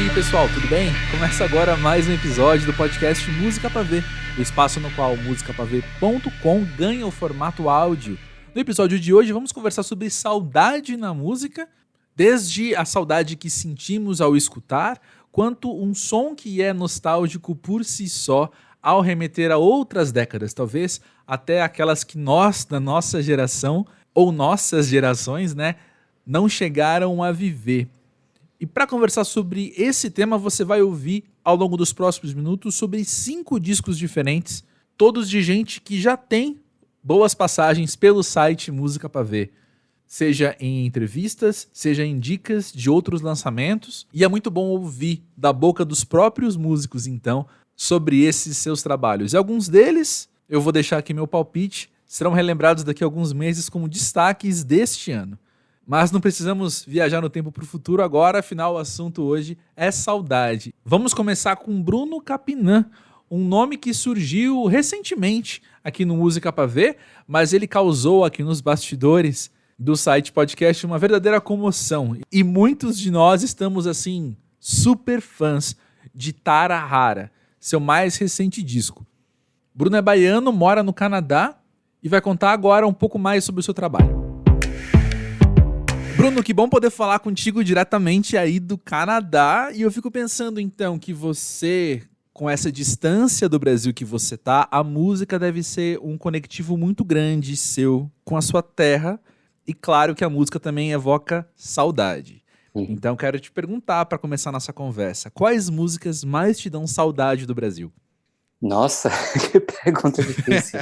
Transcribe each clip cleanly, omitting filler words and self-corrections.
aí, pessoal, tudo bem? Começa agora mais um episódio do podcast Música Pra Ver, o espaço no qual musicapavê.com ganha o formato áudio. No episódio de hoje vamos conversar sobre saudade na música, desde a saudade que sentimos ao escutar, quanto um som que é nostálgico por si só, ao remeter a outras décadas, talvez até aquelas que nós, da nossa geração, ou nossas gerações, né, não chegaram a viver. E para conversar sobre esse tema, você vai ouvir ao longo dos próximos minutos sobre 5 discos diferentes, todos de gente que já tem boas passagens pelo site Música Pra Ver, seja em entrevistas, seja em dicas de outros lançamentos. E é muito bom ouvir da boca dos próprios músicos, então, sobre esses seus trabalhos. E alguns deles, eu vou deixar aqui meu palpite, serão relembrados daqui a alguns meses como destaques deste ano. Mas não precisamos viajar no tempo para o futuro agora, afinal o assunto hoje é saudade. Vamos começar com Bruno Capinã, um nome que surgiu recentemente aqui no Música Pra Ver, mas ele causou aqui nos bastidores do site podcast uma verdadeira comoção. E muitos de nós estamos, assim, super fãs de Tara Hara, seu mais recente disco. Bruno é baiano, mora no Canadá e vai contar agora um pouco mais sobre o seu trabalho. Bruno, que bom poder falar contigo diretamente aí do Canadá. E eu fico pensando, então, que você, com essa distância do Brasil que você tá, a música deve ser um conectivo muito grande seu com a sua terra. E claro que a música também evoca saudade. Então, quero te perguntar, para começar nossa conversa, quais músicas mais te dão saudade do Brasil? Nossa, que pergunta difícil.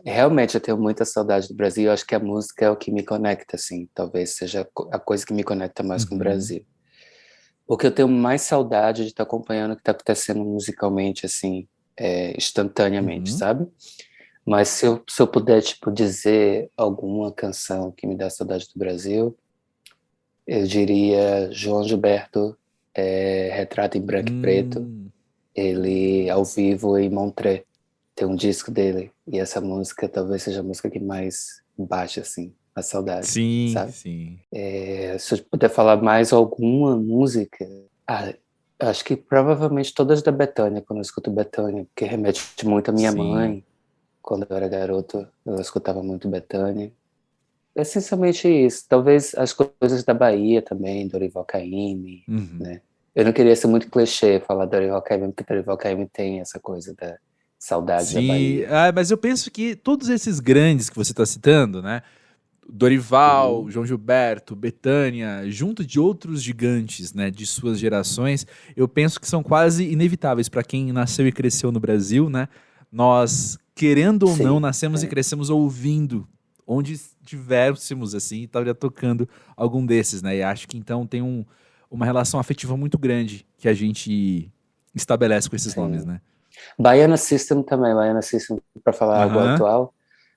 Realmente eu tenho muita saudade do Brasil. Eu acho que a música é o que me conecta, assim. Talvez seja a coisa que me conecta mais com o Brasil. O que eu tenho mais saudade de estar acompanhando o que está acontecendo musicalmente, assim, instantaneamente, sabe? Mas se eu puder, tipo, dizer alguma canção que me dá saudade do Brasil, eu diria João Gilberto, Retrato em Branco e Preto, ele ao vivo em Montreux. Tem um disco dele, e essa música talvez seja a música que mais baixa, assim, a saudade, Sim, sabe? sim. Se eu puder falar mais alguma música, acho que provavelmente todas da Bethânia, quando eu escuto Bethânia, porque remete muito à minha mãe. Quando eu era garoto, eu escutava muito Bethânia. Essencialmente isso. Talvez as coisas da Bahia também, Dorival Caymmi, né? Eu não queria ser muito clichê falar Dorival Caymmi, porque Dorival Caymmi tem essa coisa da saudade da Bahia. Mas eu penso que todos esses grandes que você está citando, né? Dorival, João Gilberto, Bethânia, junto de outros gigantes, né, de suas gerações, eu penso que são quase inevitáveis para quem nasceu e cresceu no Brasil, né? Nós, querendo ou não, nascemos e crescemos ouvindo, onde estivéssemos, assim, estaria tocando algum desses, né? E acho que então tem uma relação afetiva muito grande que a gente estabelece com esses nomes, né? Baiana System também, Baiana System, para falar algo atual,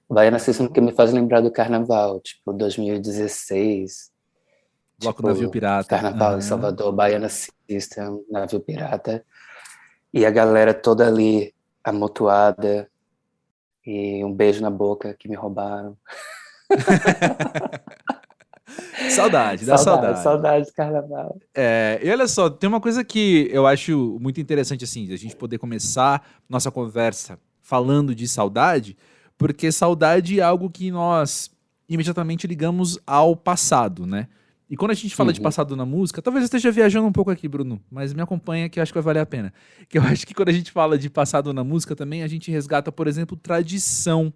Baiana System que me faz lembrar do Carnaval, tipo 2016, Bloco tipo Navio Pirata. Carnaval em Salvador, Baiana System, Navio Pirata, e a galera toda ali amontoada, e um beijo na boca que me roubaram. Saudade, dá saudade. Saudade do Carnaval. E olha só, tem uma coisa que eu acho muito interessante, assim, a gente poder começar nossa conversa falando de saudade, porque saudade é algo que nós imediatamente ligamos ao passado, né? E quando a gente fala de passado na música, talvez eu esteja viajando um pouco aqui, Bruno, mas me acompanha que eu acho que vai valer a pena. Que eu acho que quando a gente fala de passado na música também, a gente resgata, por exemplo, tradição.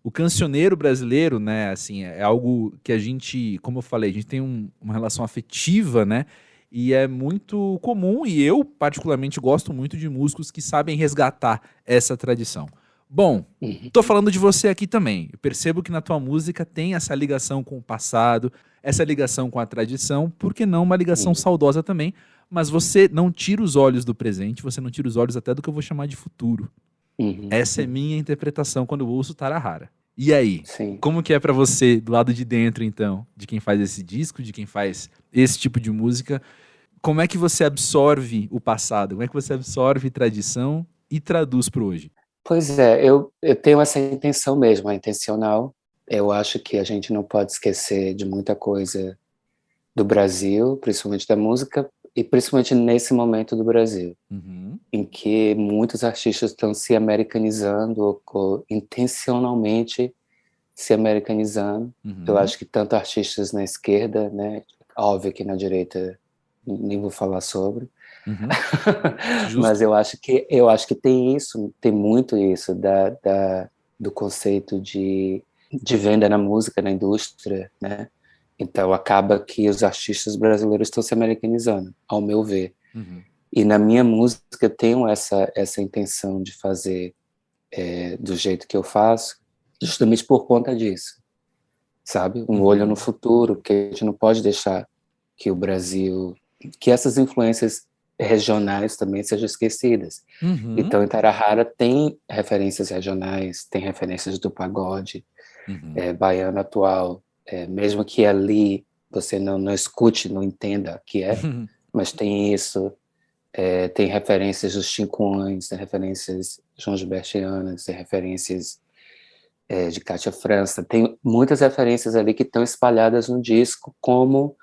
O cancioneiro brasileiro, né, assim, é algo que a gente, como eu falei, a gente tem uma relação afetiva, né, e é muito comum, e eu particularmente gosto muito de músicos que sabem resgatar essa tradição. Bom, tô falando de você aqui também. Eu percebo que na tua música tem essa ligação com o passado, essa ligação com a tradição, por que não uma ligação saudosa também, mas você não tira os olhos do presente, você não tira os olhos até do que eu vou chamar de futuro. Essa é minha interpretação quando eu ouço Tara Hara. E aí? Como que é pra você, do lado de dentro, então, de quem faz esse disco, de quem faz esse tipo de música, como é que você absorve o passado? Como é que você absorve tradição e traduz pro hoje? Pois é, eu tenho essa intenção mesmo, é intencional. Eu acho que a gente não pode esquecer de muita coisa do Brasil, principalmente da música, e principalmente nesse momento do Brasil, Uhum. em que muitos artistas estão se americanizando ou intencionalmente se americanizando. Eu Uhum. acho que tanto artistas na esquerda, né, óbvio que na direita nem vou falar sobre, Uhum. mas Justo. eu acho que tem isso, tem muito isso do conceito de venda na música, na indústria, né? Então acaba que os artistas brasileiros estão se americanizando, ao meu ver. Uhum. E na minha música eu tenho essa intenção de fazer do jeito que eu faço, justamente por conta disso, sabe? Um olho no Uhum. futuro, porque a gente não pode deixar que o Brasil, que essas influências regionais também sejam esquecidas. Uhum. Então, em Tarahara tem referências regionais, tem referências do pagode, Uhum. baiano atual, mesmo que ali você não escute, não entenda o que é, Uhum. mas tem isso. Tem referências dos Chinquões, tem referências João Gilbertianas, tem referências de Cátia França, tem muitas referências ali que estão espalhadas no disco como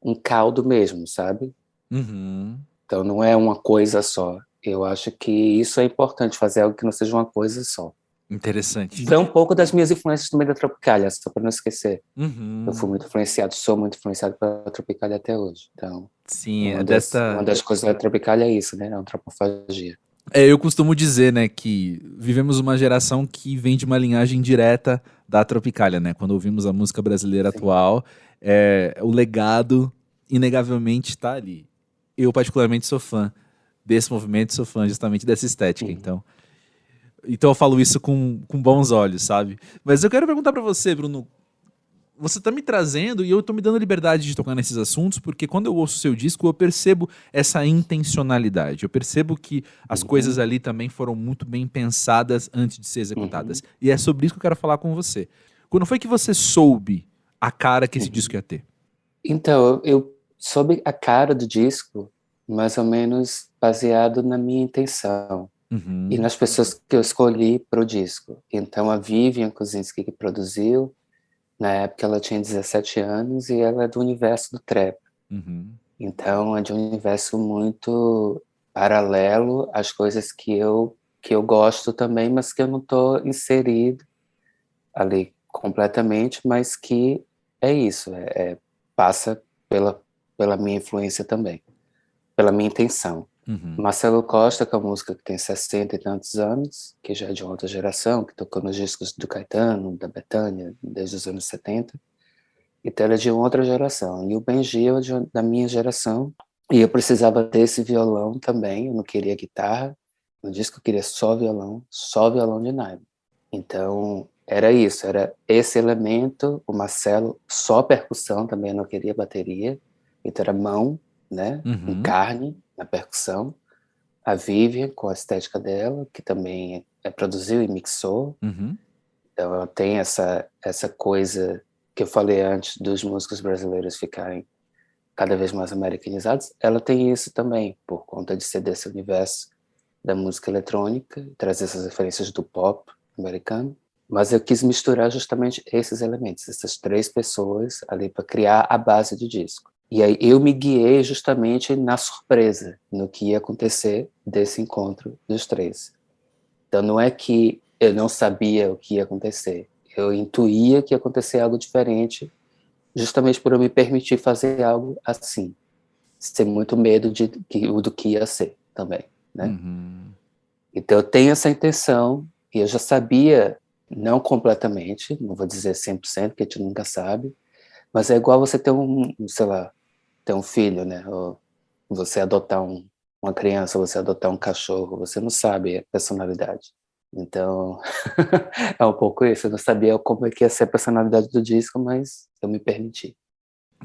um caldo mesmo, sabe? Uhum. Então não é uma coisa só. Eu acho que isso é importante, fazer algo que não seja uma coisa só. Interessante. Vai um pouco das minhas influências também da Tropicália, só para não esquecer. Eu fui Uhum. muito influenciado, sou muito influenciado pela Tropicália até hoje. Então, Sim, uma é das, uma desta. das coisas da Tropicália é isso, né? A antropofagia. Eu costumo dizer, né, que vivemos uma geração que vem de uma linhagem direta da Tropicália, né? Quando ouvimos a música brasileira Sim. atual, o legado inegavelmente está ali. Eu particularmente sou fã desse movimento, sou fã justamente dessa estética, Uhum. então eu falo isso com bons olhos, sabe? Mas eu quero perguntar pra você, Bruno, você tá me trazendo e eu tô me dando liberdade de tocar nesses assuntos, porque quando eu ouço o seu disco, eu percebo essa intencionalidade. Eu percebo que as coisas Uhum. ali também foram muito bem pensadas antes de ser executadas. Uhum. E é sobre isso que eu quero falar com você. Quando foi que você soube a cara que esse disco Uhum. ia ter? Então, eu soube a cara do disco, mais ou menos baseado na minha intenção e Uhum, nas pessoas que eu escolhi para o disco. Então, a Vivian Kozinski, que produziu, na época ela tinha 17 anos e ela é do universo do trap. uhum, Então, é de um universo muito paralelo às coisas que eu gosto também, mas que eu não estou inserido ali completamente, mas que é isso, passa pela minha influência também, pela minha intenção. uhum, Marcelo Costa, que é uma música que tem 60 e tantos anos, que já é de uma outra geração, que tocou nos discos do Caetano, da Bethânia, desde os anos 70, então ela é de uma outra geração. E o Benji é da minha geração, e eu precisava desse violão também, eu não queria guitarra, no disco eu queria só violão de nylon. Então, era isso, era esse elemento, o Marcelo, só percussão também, eu não queria bateria, então era mão, né, em uhum, carne, na percussão. A Vivian, com a estética dela, que também produziu e mixou, uhum, então ela tem essa coisa que eu falei antes dos músicos brasileiros ficarem cada vez mais americanizados, ela tem isso também, por conta de ser desse universo da música eletrônica, trazer essas referências do pop americano, mas eu quis misturar justamente esses elementos, essas três pessoas ali para criar a base do disco. E aí eu me guiei justamente na surpresa, no que ia acontecer desse encontro dos três. Então não é que eu não sabia o que ia acontecer, eu intuía que ia acontecer algo diferente, justamente por eu me permitir fazer algo assim, sem muito medo do que ia ser também, né? uhum. Então eu tenho essa intenção e eu já sabia, não completamente, não vou dizer 100%, porque a gente nunca sabe, mas é igual você ter sei lá, ter um filho, né? Ou você adotar uma criança, você adotar um cachorro, você não sabe a personalidade. Então, é um pouco isso. Eu não sabia como é que ia ser a personalidade do disco, mas eu me permiti.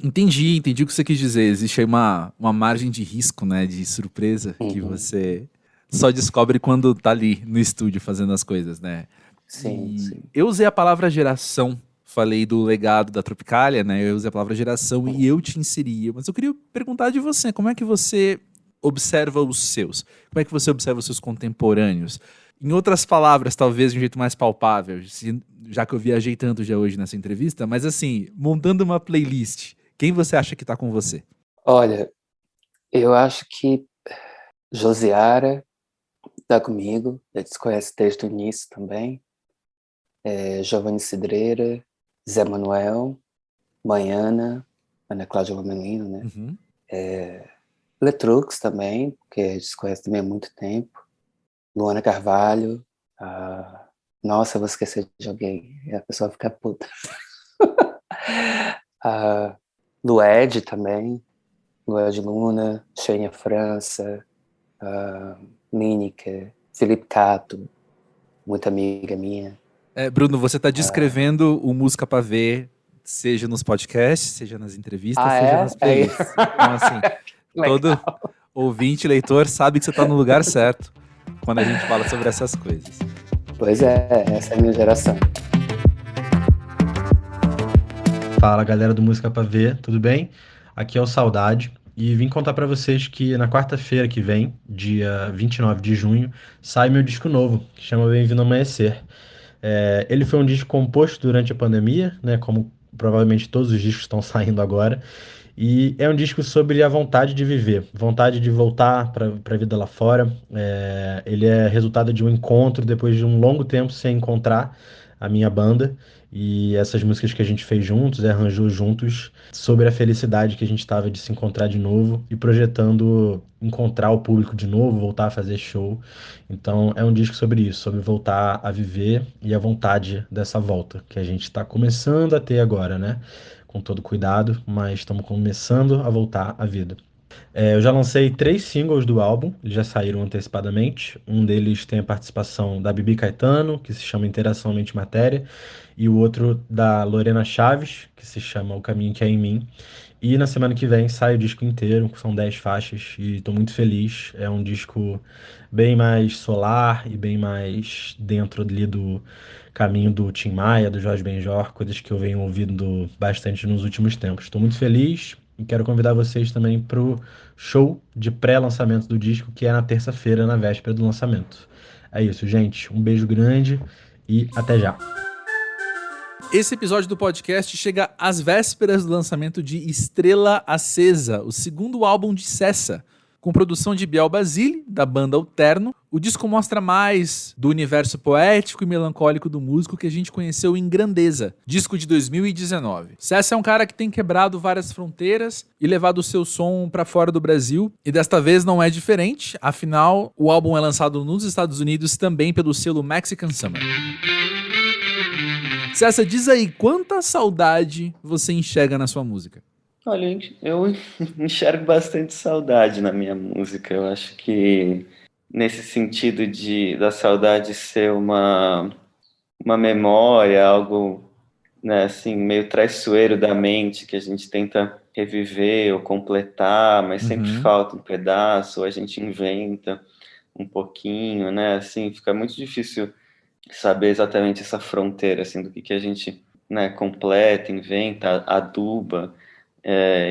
Entendi o que você quis dizer. Existe aí uma margem de risco, né, de surpresa, que Uhum. você só descobre quando tá ali no estúdio fazendo as coisas, né? Sim, E sim. eu usei a palavra geração, falei do legado da Tropicália, né? Eu usei a palavra geração e eu Uhum. te inseria. Mas eu queria perguntar de você, como é que você observa os seus? Como é que você observa os seus contemporâneos? Em outras palavras, talvez de um jeito mais palpável, já que eu viajei tanto já hoje nessa entrevista, mas assim, montando uma playlist, quem você acha que tá com você? Olha, Eu acho que Josiara tá comigo, eles conhecem desde o início também. Giovanni Cidreira, Zé Manuel, Manhana, Ana Cláudia Lomelino, né? Uhum. Letrux também, que eles conhecem também há muito tempo. Luana Carvalho. Nossa, eu vou esquecer de alguém. E a pessoa fica puta. Lued também. Lued Luna, Xenia França, Lineker, Felipe Cato, muita amiga minha. Bruno, você está descrevendo o Música pra Ver, seja nos podcasts, seja nas entrevistas, Ah, seja nas é? É playlists. Então, assim, todo legal. ouvinte, leitor, sabe que você está no lugar certo quando a gente fala sobre essas coisas. Pois é, essa é a minha geração. Fala galera do Música Pra Ver, tudo bem? Aqui é o Saudade e vim contar pra vocês que na quarta-feira que vem, dia 29 de junho, sai meu disco novo, que chama Bem-vindo ao Amanhecer. Ele foi um disco composto durante a pandemia, né, como provavelmente todos os discos estão saindo agora, e é um disco sobre a vontade de viver, vontade de voltar para a vida lá fora. Ele é resultado de um encontro depois de um longo tempo sem encontrar a minha banda. E essas músicas que a gente fez juntos, arranjou juntos, sobre a felicidade que a gente estava de se encontrar de novo e projetando encontrar o público de novo, voltar a fazer show. Então é um disco sobre isso, sobre voltar a viver e a vontade dessa volta que a gente está começando a ter agora, né? Com todo cuidado, mas estamos começando a voltar à vida. Eu já lancei 3 singles do álbum, eles já saíram antecipadamente. Um deles tem a participação da Bibi Caetano, que se chama Interação Mente Matéria, e o outro da Lorena Chaves, que se chama O Caminho Que É Em Mim. E na semana que vem sai o disco inteiro, são 10 faixas, e estou muito feliz. É um disco bem mais solar e bem mais dentro ali do caminho do Tim Maia, do Jorge Benjor, coisas que eu venho ouvindo bastante nos últimos tempos. Estou muito feliz e quero convidar vocês também para o show de pré-lançamento do disco, que é na terça-feira, na véspera do lançamento. É isso, gente. Um beijo grande e até já. Esse episódio do podcast chega às vésperas do lançamento de Estrela Acesa, o segundo álbum de Cessa. Com produção de Biel Basile, da banda Alterno, o disco mostra mais do universo poético e melancólico do músico que a gente conheceu em Grandeza, disco de 2019. Cessa é um cara que tem quebrado várias fronteiras e levado o seu som para fora do Brasil, e desta vez não é diferente, afinal, o álbum é lançado nos Estados Unidos também pelo selo Mexican Summer. Cessa, diz aí, quanta saudade você enxerga na sua música? Olha, eu enxergo bastante saudade na minha música. Eu acho que nesse sentido da saudade ser uma memória, algo, né, assim, meio traiçoeiro da mente, que a gente tenta reviver ou completar, mas sempre falta um pedaço, ou a gente inventa um pouquinho, né? Assim, fica muito difícil saber exatamente essa fronteira, assim, do que a gente, né, completa, inventa, aduba,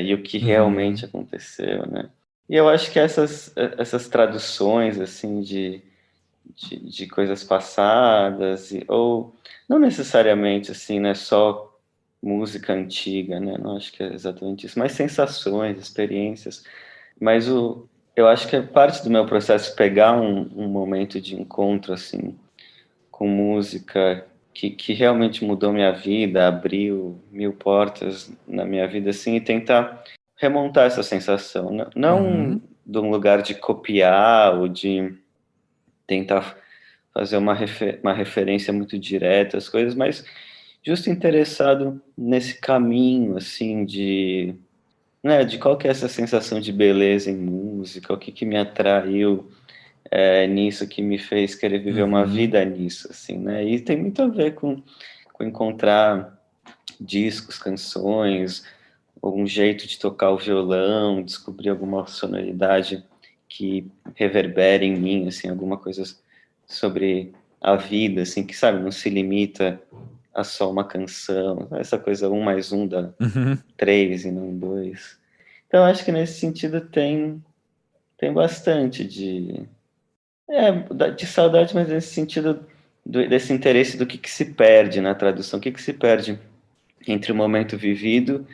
e o que realmente aconteceu, né? E eu acho que essas traduções, assim, de coisas passadas, ou não necessariamente, assim, né, só música antiga, né? Não acho que é exatamente isso, mas sensações, experiências. Mas eu acho que é parte do meu processo pegar um momento de encontro, assim, com música que realmente mudou minha vida, abriu 1000 portas na minha vida, assim, e tentar remontar essa sensação. Não de um lugar de copiar ou de tentar fazer uma referência muito direta às coisas, mas justo interessado nesse caminho, assim, de qual que é essa sensação de beleza em música, o que me atraiu nisso, que me fez querer viver uma vida nisso, assim, né? E tem muito a ver com encontrar discos, canções, algum jeito de tocar o violão, descobrir alguma sonoridade que reverbera em mim, assim, alguma coisa sobre a vida, assim, que, sabe, não se limita a só uma canção, essa coisa 1+1 dá 3 e não 2. Então, acho que nesse sentido tem bastante de saudade, mas nesse sentido desse interesse do que se perde na tradução, o que se perde entre o momento vivido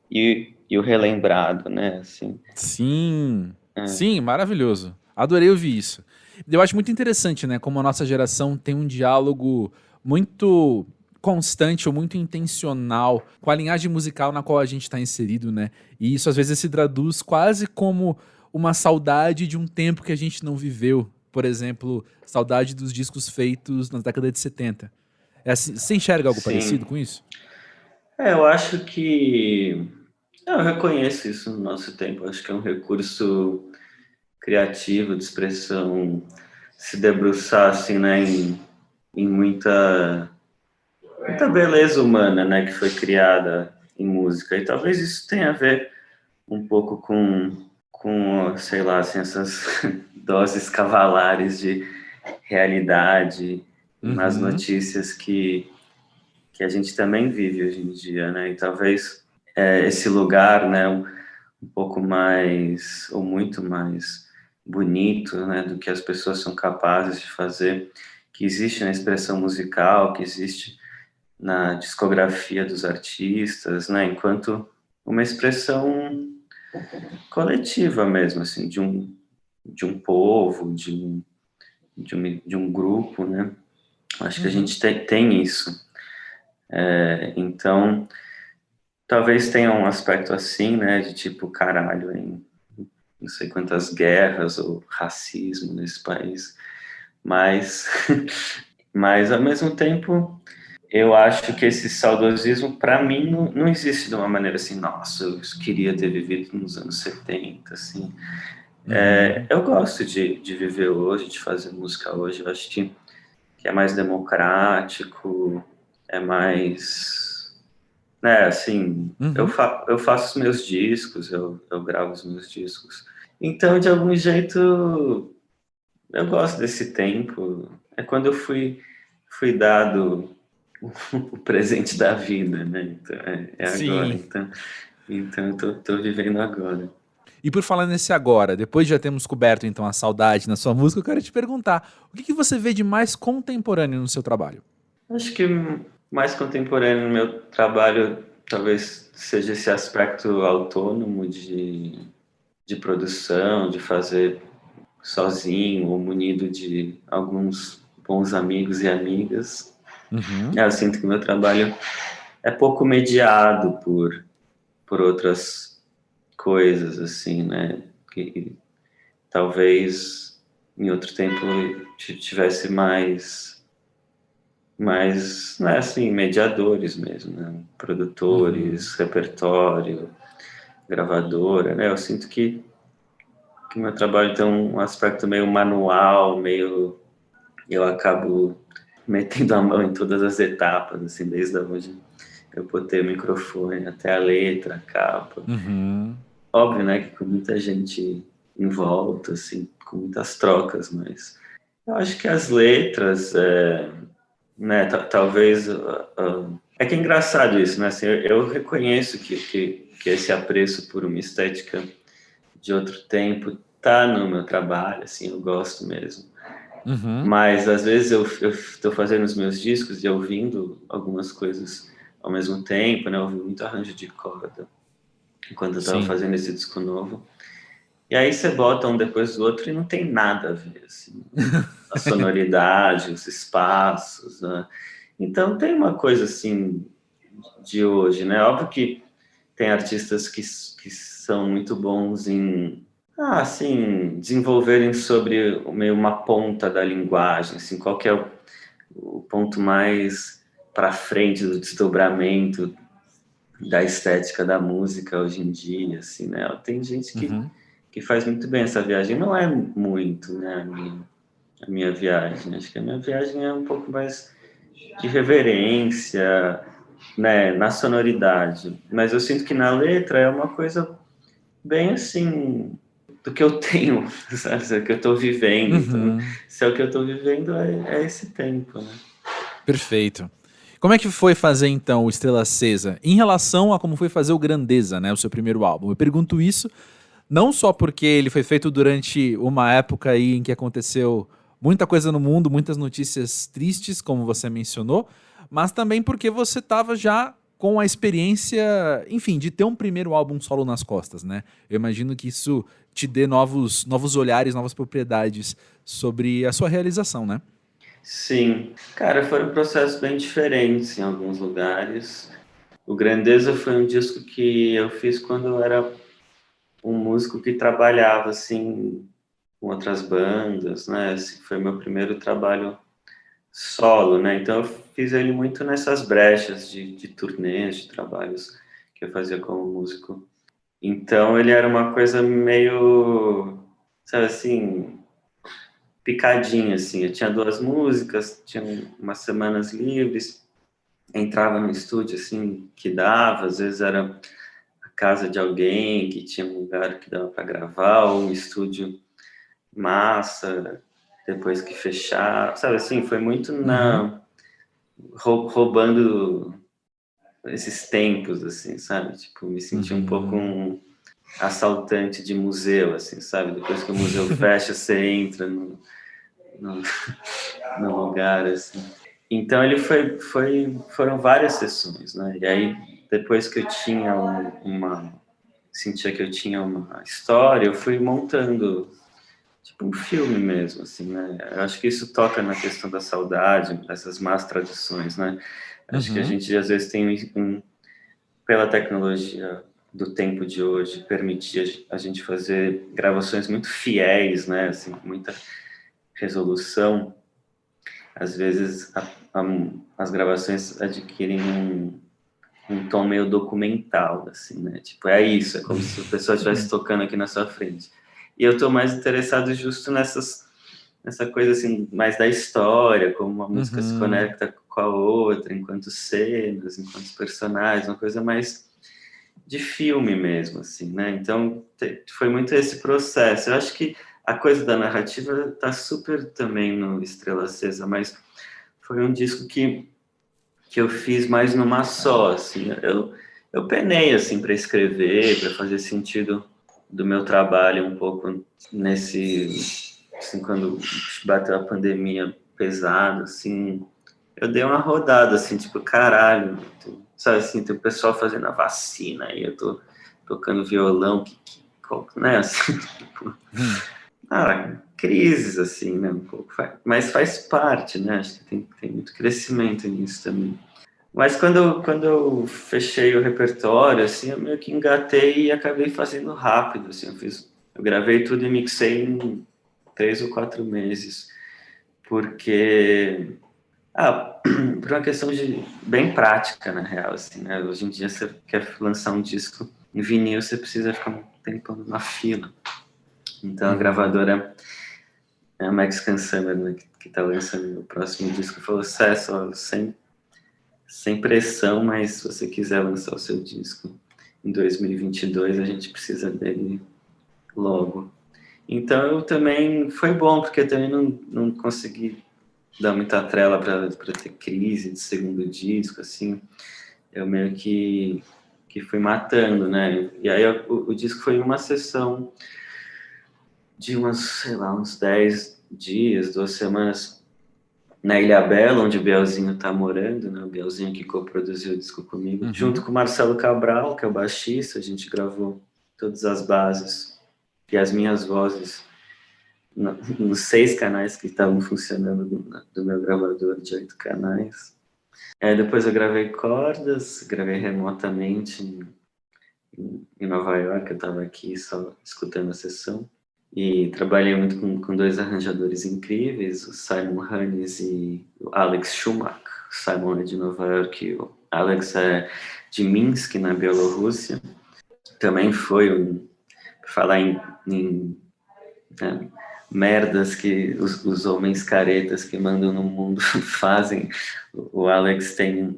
e e o relembrado, né? Assim, Sim, sim, maravilhoso. Adorei ouvir isso. Eu acho muito interessante, né, como a nossa geração tem um diálogo muito constante ou muito intencional com a linhagem musical na qual a gente está inserido, né? E isso às vezes se traduz quase como uma saudade de um tempo que a gente não viveu. Por exemplo, saudade dos discos feitos na década de 70. É assim, você enxerga algo parecido sim. com isso? Eu acho que eu reconheço isso no nosso tempo. Acho que é um recurso criativo de expressão se debruçar assim, né, em muita beleza humana, né, que foi criada em música. E talvez isso tenha a ver um pouco com sei lá, assim, essas doses cavalares de realidade nas Uhum. notícias que a gente também vive hoje em dia, né? E talvez esse lugar, né, um pouco mais ou muito mais bonito, né, do que as pessoas são capazes de fazer, que existe na expressão musical, que existe na discografia dos artistas, né, enquanto uma expressão coletiva mesmo, assim, de um povo, de um grupo, né? Acho que a gente tem isso. Então, talvez tenha um aspecto assim, né, de tipo, caralho, em não sei quantas guerras ou racismo nesse país, mas, mas ao mesmo tempo, eu acho que esse saudosismo, para mim, não existe de uma maneira assim, nossa, eu queria ter vivido nos anos 70, assim. Eu gosto de viver hoje, de fazer música hoje, eu acho que é mais democrático, é mais, né, assim, Uhum. eu faço os meus discos, eu gravo os meus discos. Então, de algum jeito, eu gosto desse tempo. É quando eu fui dado o presente da vida, né? Então, é agora. Sim. Então eu tô vivendo agora. E por falar nesse agora, depois de já termos coberto então a saudade na sua música, eu quero te perguntar, o que você vê de mais contemporâneo no seu trabalho? Acho que mais contemporâneo no meu trabalho talvez seja esse aspecto autônomo de produção, de fazer sozinho ou munido de alguns bons amigos e amigas. Uhum. Eu sinto que o meu trabalho é pouco mediado por outras coisas, assim, né? Que talvez em outro tempo tivesse né, assim, mediadores mesmo, né? Produtores, repertório, gravadora, né? Eu sinto que o meu trabalho tem um aspecto meio manual, meio... Eu acabo metendo a mão em todas as etapas, assim, desde onde eu botei o microfone até a letra, a capa. Uhum. Óbvio, né, que com muita gente em volta, assim, com muitas trocas, mas eu acho que as letras, né, talvez... é que é engraçado isso, né, assim, eu reconheço que esse apreço por uma estética de outro tempo tá no meu trabalho, assim, eu gosto mesmo. Uhum. Mas às vezes eu estou fazendo os meus discos e ouvindo algumas coisas ao mesmo tempo, né? Eu ouvi muito arranjo de corda enquanto eu estava Sim. fazendo esse disco novo. E aí você bota um depois do outro e não tem nada a ver, assim, a sonoridade, os espaços, né? Então tem uma coisa assim de hoje, né? Óbvio que tem artistas que são muito bons em assim, desenvolverem sobre meio uma ponta da linguagem, assim, qual que é o ponto mais para frente do desdobramento da estética da música hoje em dia, assim, né? Tem gente que faz muito bem essa viagem. Não é muito, né, a minha viagem. Acho que a minha viagem é um pouco mais de reverência, né, na sonoridade. Mas eu sinto que na letra é uma coisa bem assim do que eu tenho, sabe? É o que eu estou vivendo. Então, se é o que eu estou vivendo, é esse tempo, né? Perfeito. Como é que foi fazer, então, o Estrela Acesa em relação a como foi fazer o Grandeza, né, o seu primeiro álbum? Eu pergunto isso não só porque ele foi feito durante uma época aí em que aconteceu muita coisa no mundo, muitas notícias tristes, como você mencionou, mas também porque você estava já com a experiência, enfim, de ter um primeiro álbum solo nas costas, né? Eu imagino que isso te dê novos olhares, novas propriedades sobre a sua realização, né? Sim. Cara, foram processos bem diferentes em alguns lugares. O Grandeza foi um disco que eu fiz quando eu era um músico que trabalhava, assim, com outras bandas, né? Esse foi meu primeiro trabalho solo, né? Então eu fiz ele muito nessas brechas de turnês, de trabalhos que eu fazia como músico. Então ele era uma coisa meio, sabe assim, picadinha, assim. Eu tinha 2 músicas, tinha umas semanas livres, entrava no estúdio, assim, que dava, às vezes era a casa de alguém que tinha um lugar que dava para gravar, ou um estúdio massa, depois que fechar, sabe assim, foi muito roubando esses tempos, assim, sabe? Tipo, me senti um pouco um assaltante de museu, assim, sabe? Depois que o museu fecha, você entra no, no lugar, assim. Então ele foram várias sessões, né? E aí, depois que eu tinha sentia que eu tinha uma história, eu fui montando tipo um filme mesmo, assim, né? Eu acho que isso toca na questão da saudade, dessas más tradições, né? Acho que a gente às vezes tem pela tecnologia do tempo de hoje, permitir a gente fazer gravações muito fiéis, né? Assim, muita resolução. Às vezes as gravações adquirem um tom meio documental, assim, né? Tipo, é isso, é como se a pessoa estivesse tocando aqui na sua frente. E eu estou mais interessado justo nessa coisa, assim, mais da história, como uma música se conecta com a outra, enquanto cenas, enquanto personagens, uma coisa mais de filme mesmo, assim, né? Então, foi muito esse processo. Eu acho que a coisa da narrativa está super também no Estrela Acesa, mas foi um disco que eu fiz mais numa só, assim. Eu penei, assim, para escrever, para fazer sentido do meu trabalho um pouco nesse, assim, quando bateu a pandemia pesado, assim, eu dei uma rodada, assim, tipo, caralho, sabe, assim, tem o pessoal fazendo a vacina, aí eu tô tocando violão, né, assim, tipo, crises, assim, né, um pouco, mas faz parte, né, acho que tem muito crescimento nisso também. Mas quando eu fechei o repertório, assim, eu meio que engatei e acabei fazendo rápido, assim, eu gravei tudo e mixei em 3 ou 4 meses, porque, por uma questão bem prática, na real, assim, né, hoje em dia você quer lançar um disco em vinil, você precisa ficar um tempão na fila, então a gravadora, a Mexican Summer, né, que tá lançando o próximo disco, falou, César, sem pressão, mas se você quiser lançar o seu disco em 2022, a gente precisa dele logo. Então, eu também, foi bom, porque eu também não consegui dar muita trela para ter crise de segundo disco, assim, eu meio que fui matando, né, e aí o disco foi uma sessão de uns 10 dias, 2 semanas, na Ilhabela, onde o Bielzinho tá morando, né? O Bielzinho que co-produziu o disco comigo, junto com o Marcelo Cabral, que é o baixista, a gente gravou todas as bases e as minhas vozes nos 6 canais que estavam funcionando do meu gravador de 8 canais. Depois eu gravei cordas, gravei remotamente em Nova York, eu estava aqui só escutando a sessão. E trabalhei muito com 2 arranjadores incríveis, o Simon Hannes e o Alex Schumacher. O Simon é de Nova York e o Alex é de Minsk, na Bielorrússia. Também foi para falar em merdas que os homens caretas que mandam no mundo fazem. O Alex tem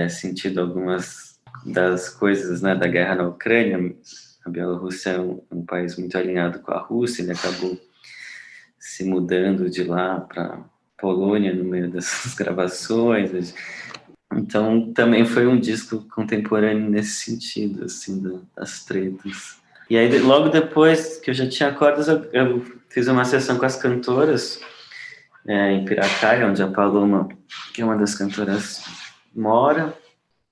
sentido algumas das coisas, né, da guerra na Ucrânia. A Bielorrússia é um país muito alinhado com a Rússia, ele acabou se mudando de lá para Polônia no meio dessas gravações. Então, também foi um disco contemporâneo nesse sentido, assim, das tretas. E aí, logo depois que eu já tinha cordas, eu fiz uma sessão com as cantoras em Piracaia, onde a Paloma, que é uma das cantoras, mora.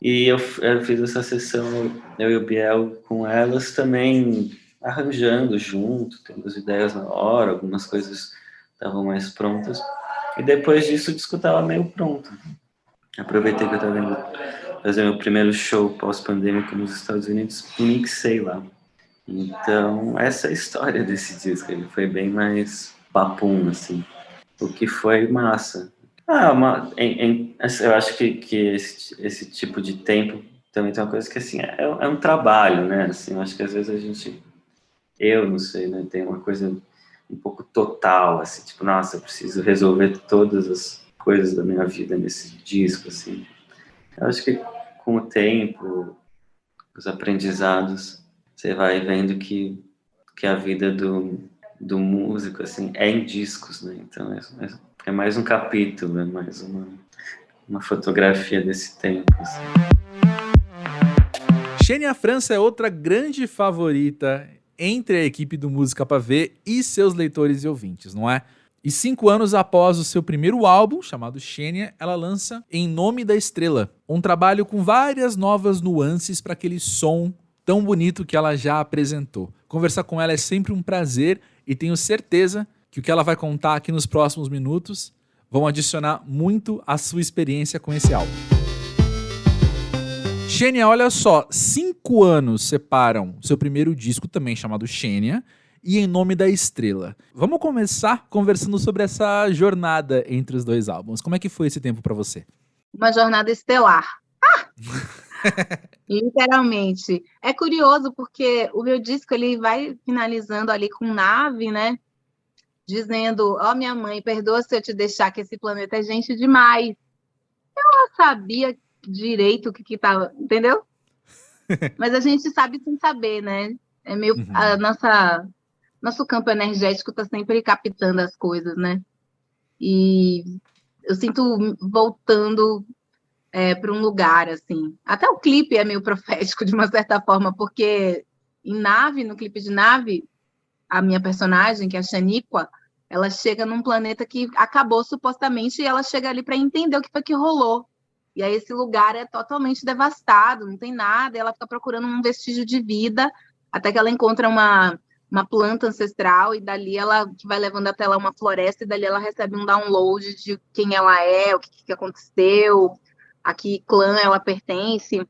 E eu fiz essa sessão, eu e o Biel, com elas também, arranjando junto, tendo as ideias na hora, algumas coisas estavam mais prontas. E depois disso o disco estava meio pronto. Aproveitei que eu estava indo fazer meu primeiro show pós-pandêmico nos Estados Unidos, mixei lá. Então, essa é a história desse disco. Ele foi bem mais papum, assim. O que foi massa. Eu acho que esse tipo de tempo também tem uma coisa que, assim, é um trabalho, né? Assim, eu acho que às vezes eu não sei, né? Tem uma coisa um pouco total, assim, tipo, nossa, eu preciso resolver todas as coisas da minha vida nesse disco, assim. Eu acho que com o tempo, os aprendizados, você vai vendo que a vida do músico, assim, é em discos, né? Então, é mais um capítulo, é mais uma fotografia desse tempo, assim. Xenia França é outra grande favorita entre a equipe do Música Pra Ver e seus leitores e ouvintes, não é? E 5 anos após o seu primeiro álbum, chamado Xenia, ela lança Em Nome da Estrela, um trabalho com várias novas nuances para aquele som tão bonito que ela já apresentou. Conversar com ela é sempre um prazer e tenho certeza que o que ela vai contar aqui nos próximos minutos vão adicionar muito à sua experiência com esse álbum. Xenia, olha só, 5 anos separam seu primeiro disco, também chamado Xenia, e Em Nome da Estrela. Vamos começar conversando sobre essa jornada entre os dois álbuns. Como é que foi esse tempo para você? Uma jornada estelar. Literalmente. É curioso porque o meu disco ele vai finalizando ali com Nave, né? Dizendo, ó, minha mãe, perdoa se eu te deixar, que esse planeta é gente demais. Eu não sabia direito o que tava, entendeu? Mas a gente sabe sem saber, né? É meio nosso campo energético tá sempre captando as coisas, né? E eu sinto voltando para um lugar, assim. Até o clipe é meio profético, de uma certa forma, porque no clipe de Nave, a minha personagem, que é a Shaniqua, ela chega num planeta que acabou supostamente e ela chega ali para entender o que foi que rolou. E aí esse lugar é totalmente devastado, não tem nada, e ela fica procurando um vestígio de vida, até que ela encontra uma planta ancestral, e dali ela que vai levando até lá uma floresta, e dali ela recebe um download de quem ela é, o que aconteceu, a que clã ela pertence.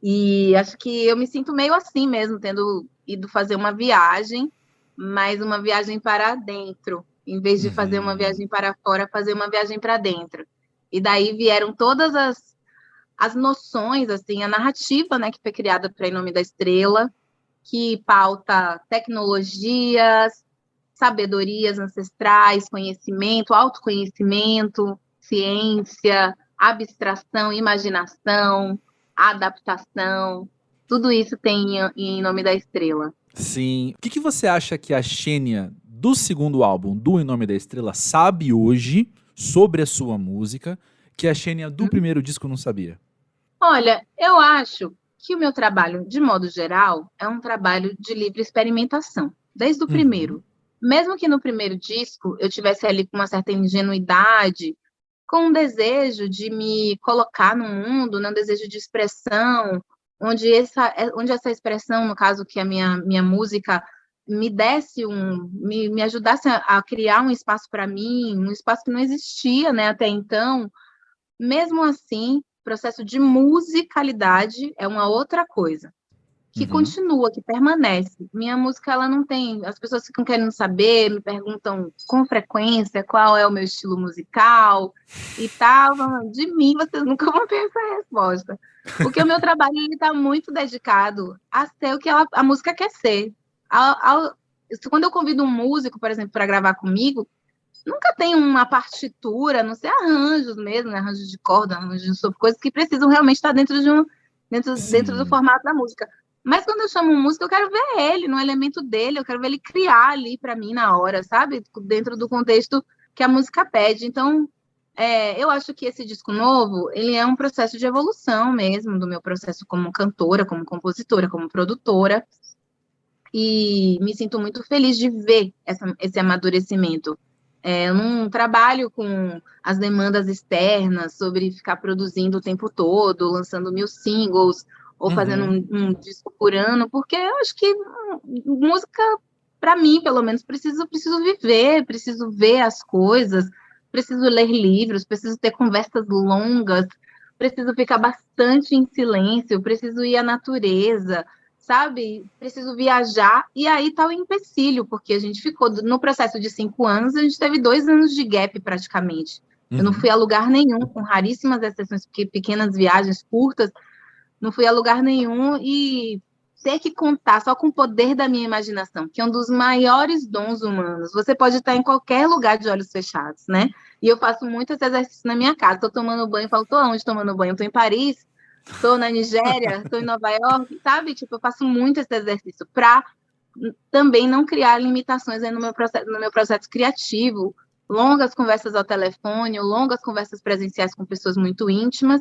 E acho que eu me sinto meio assim mesmo, tendo ido fazer uma viagem, mas uma viagem para dentro, em vez de fazer uma viagem para fora, fazer uma viagem para dentro. E daí vieram todas as noções, assim, a narrativa, né, que foi criada para Em Nome da Estrela, que pauta tecnologias, sabedorias ancestrais, conhecimento, autoconhecimento, ciência, abstração, imaginação, adaptação, tudo isso tem em Nome da Estrela. Sim. O que você acha que a Xenia do segundo álbum, do Em Nome da Estrela, sabe hoje sobre a sua música que a Xenia do primeiro disco não sabia? Olha, eu acho que o meu trabalho, de modo geral, é um trabalho de livre experimentação, desde o primeiro. Mesmo que no primeiro disco eu tivesse ali com uma certa ingenuidade, com um desejo de me colocar no mundo, um desejo de expressão, onde essa expressão, no caso que a minha música me desse me ajudasse a criar um espaço para mim, um espaço que não existia, né, até então. Mesmo assim, o processo de musicalidade é uma outra coisa, que continua, que permanece. Minha música, ela não tem... As pessoas ficam querendo saber, me perguntam com frequência qual é o meu estilo musical e tal. De mim, vocês nunca vão ter essa resposta. Porque o meu trabalho está muito dedicado a ser o que a música quer ser. Quando eu convido um músico, por exemplo, para gravar comigo, nunca tem uma partitura, não sei, arranjos mesmo, né? Arranjos de corda, arranjos de sopro, coisas que precisam realmente estar dentro do formato da música. Mas quando eu chamo um músico, eu quero ver ele, no elemento dele, eu quero ver ele criar ali para mim na hora, sabe? Dentro do contexto que a música pede. Então, eu acho que esse disco novo, ele é um processo de evolução mesmo, do meu processo como cantora, como compositora, como produtora. E me sinto muito feliz de ver esse amadurecimento. Eu não trabalho com as demandas externas sobre ficar produzindo o tempo todo, lançando 1000 singles ou fazendo um disco por ano, porque eu acho que música, para mim, pelo menos, preciso viver, preciso ver as coisas, preciso ler livros, preciso ter conversas longas, preciso ficar bastante em silêncio, preciso ir à natureza, sabe? Preciso viajar, e aí tá o empecilho, porque a gente ficou, no processo de 5 anos, a gente teve 2 anos de gap, praticamente. Eu não fui a lugar nenhum, com raríssimas exceções, porque pequenas viagens curtas, não fui a lugar nenhum, e ter que contar só com o poder da minha imaginação, que é um dos maiores dons humanos. Você pode estar em qualquer lugar de olhos fechados, né? E eu faço muito esse exercício na minha casa. Estou tomando banho, falo, estou onde tomando banho? Estou em Paris, estou na Nigéria, estou em Nova York, sabe? Tipo, eu faço muito esse exercício para também não criar limitações aí no meu processo criativo. Longas conversas ao telefone, longas conversas presenciais com pessoas muito íntimas,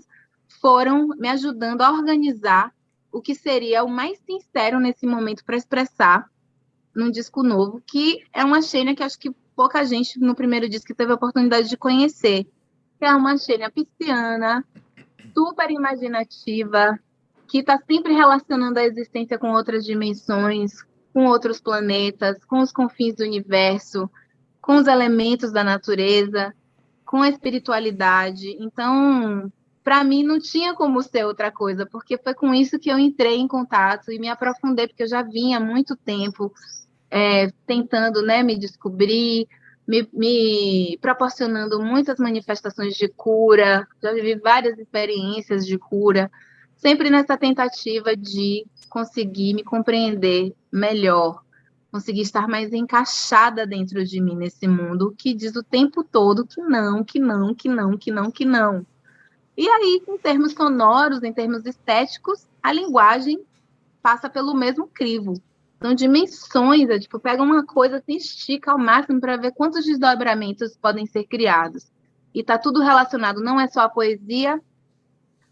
foram me ajudando a organizar o que seria o mais sincero nesse momento para expressar num disco novo, que é uma Xênia que acho que pouca gente no primeiro disco teve a oportunidade de conhecer, que é uma Xênia pisciana, super imaginativa, que está sempre relacionando a existência com outras dimensões, com outros planetas, com os confins do universo, com os elementos da natureza, com a espiritualidade. Então, para mim, não tinha como ser outra coisa, porque foi com isso que eu entrei em contato e me aprofundei, porque eu já vinha há muito tempo tentando, né, me descobrir, me proporcionando muitas manifestações de cura, já vivi várias experiências de cura, sempre nessa tentativa de conseguir me compreender melhor, conseguir estar mais encaixada dentro de mim nesse mundo que diz o tempo todo que não, que não, que não, que não, que não. E aí, em termos sonoros, em termos estéticos, a linguagem passa pelo mesmo crivo. São dimensões, tipo, pega uma coisa, se estica ao máximo para ver quantos desdobramentos podem ser criados. E está tudo relacionado, não é só a poesia,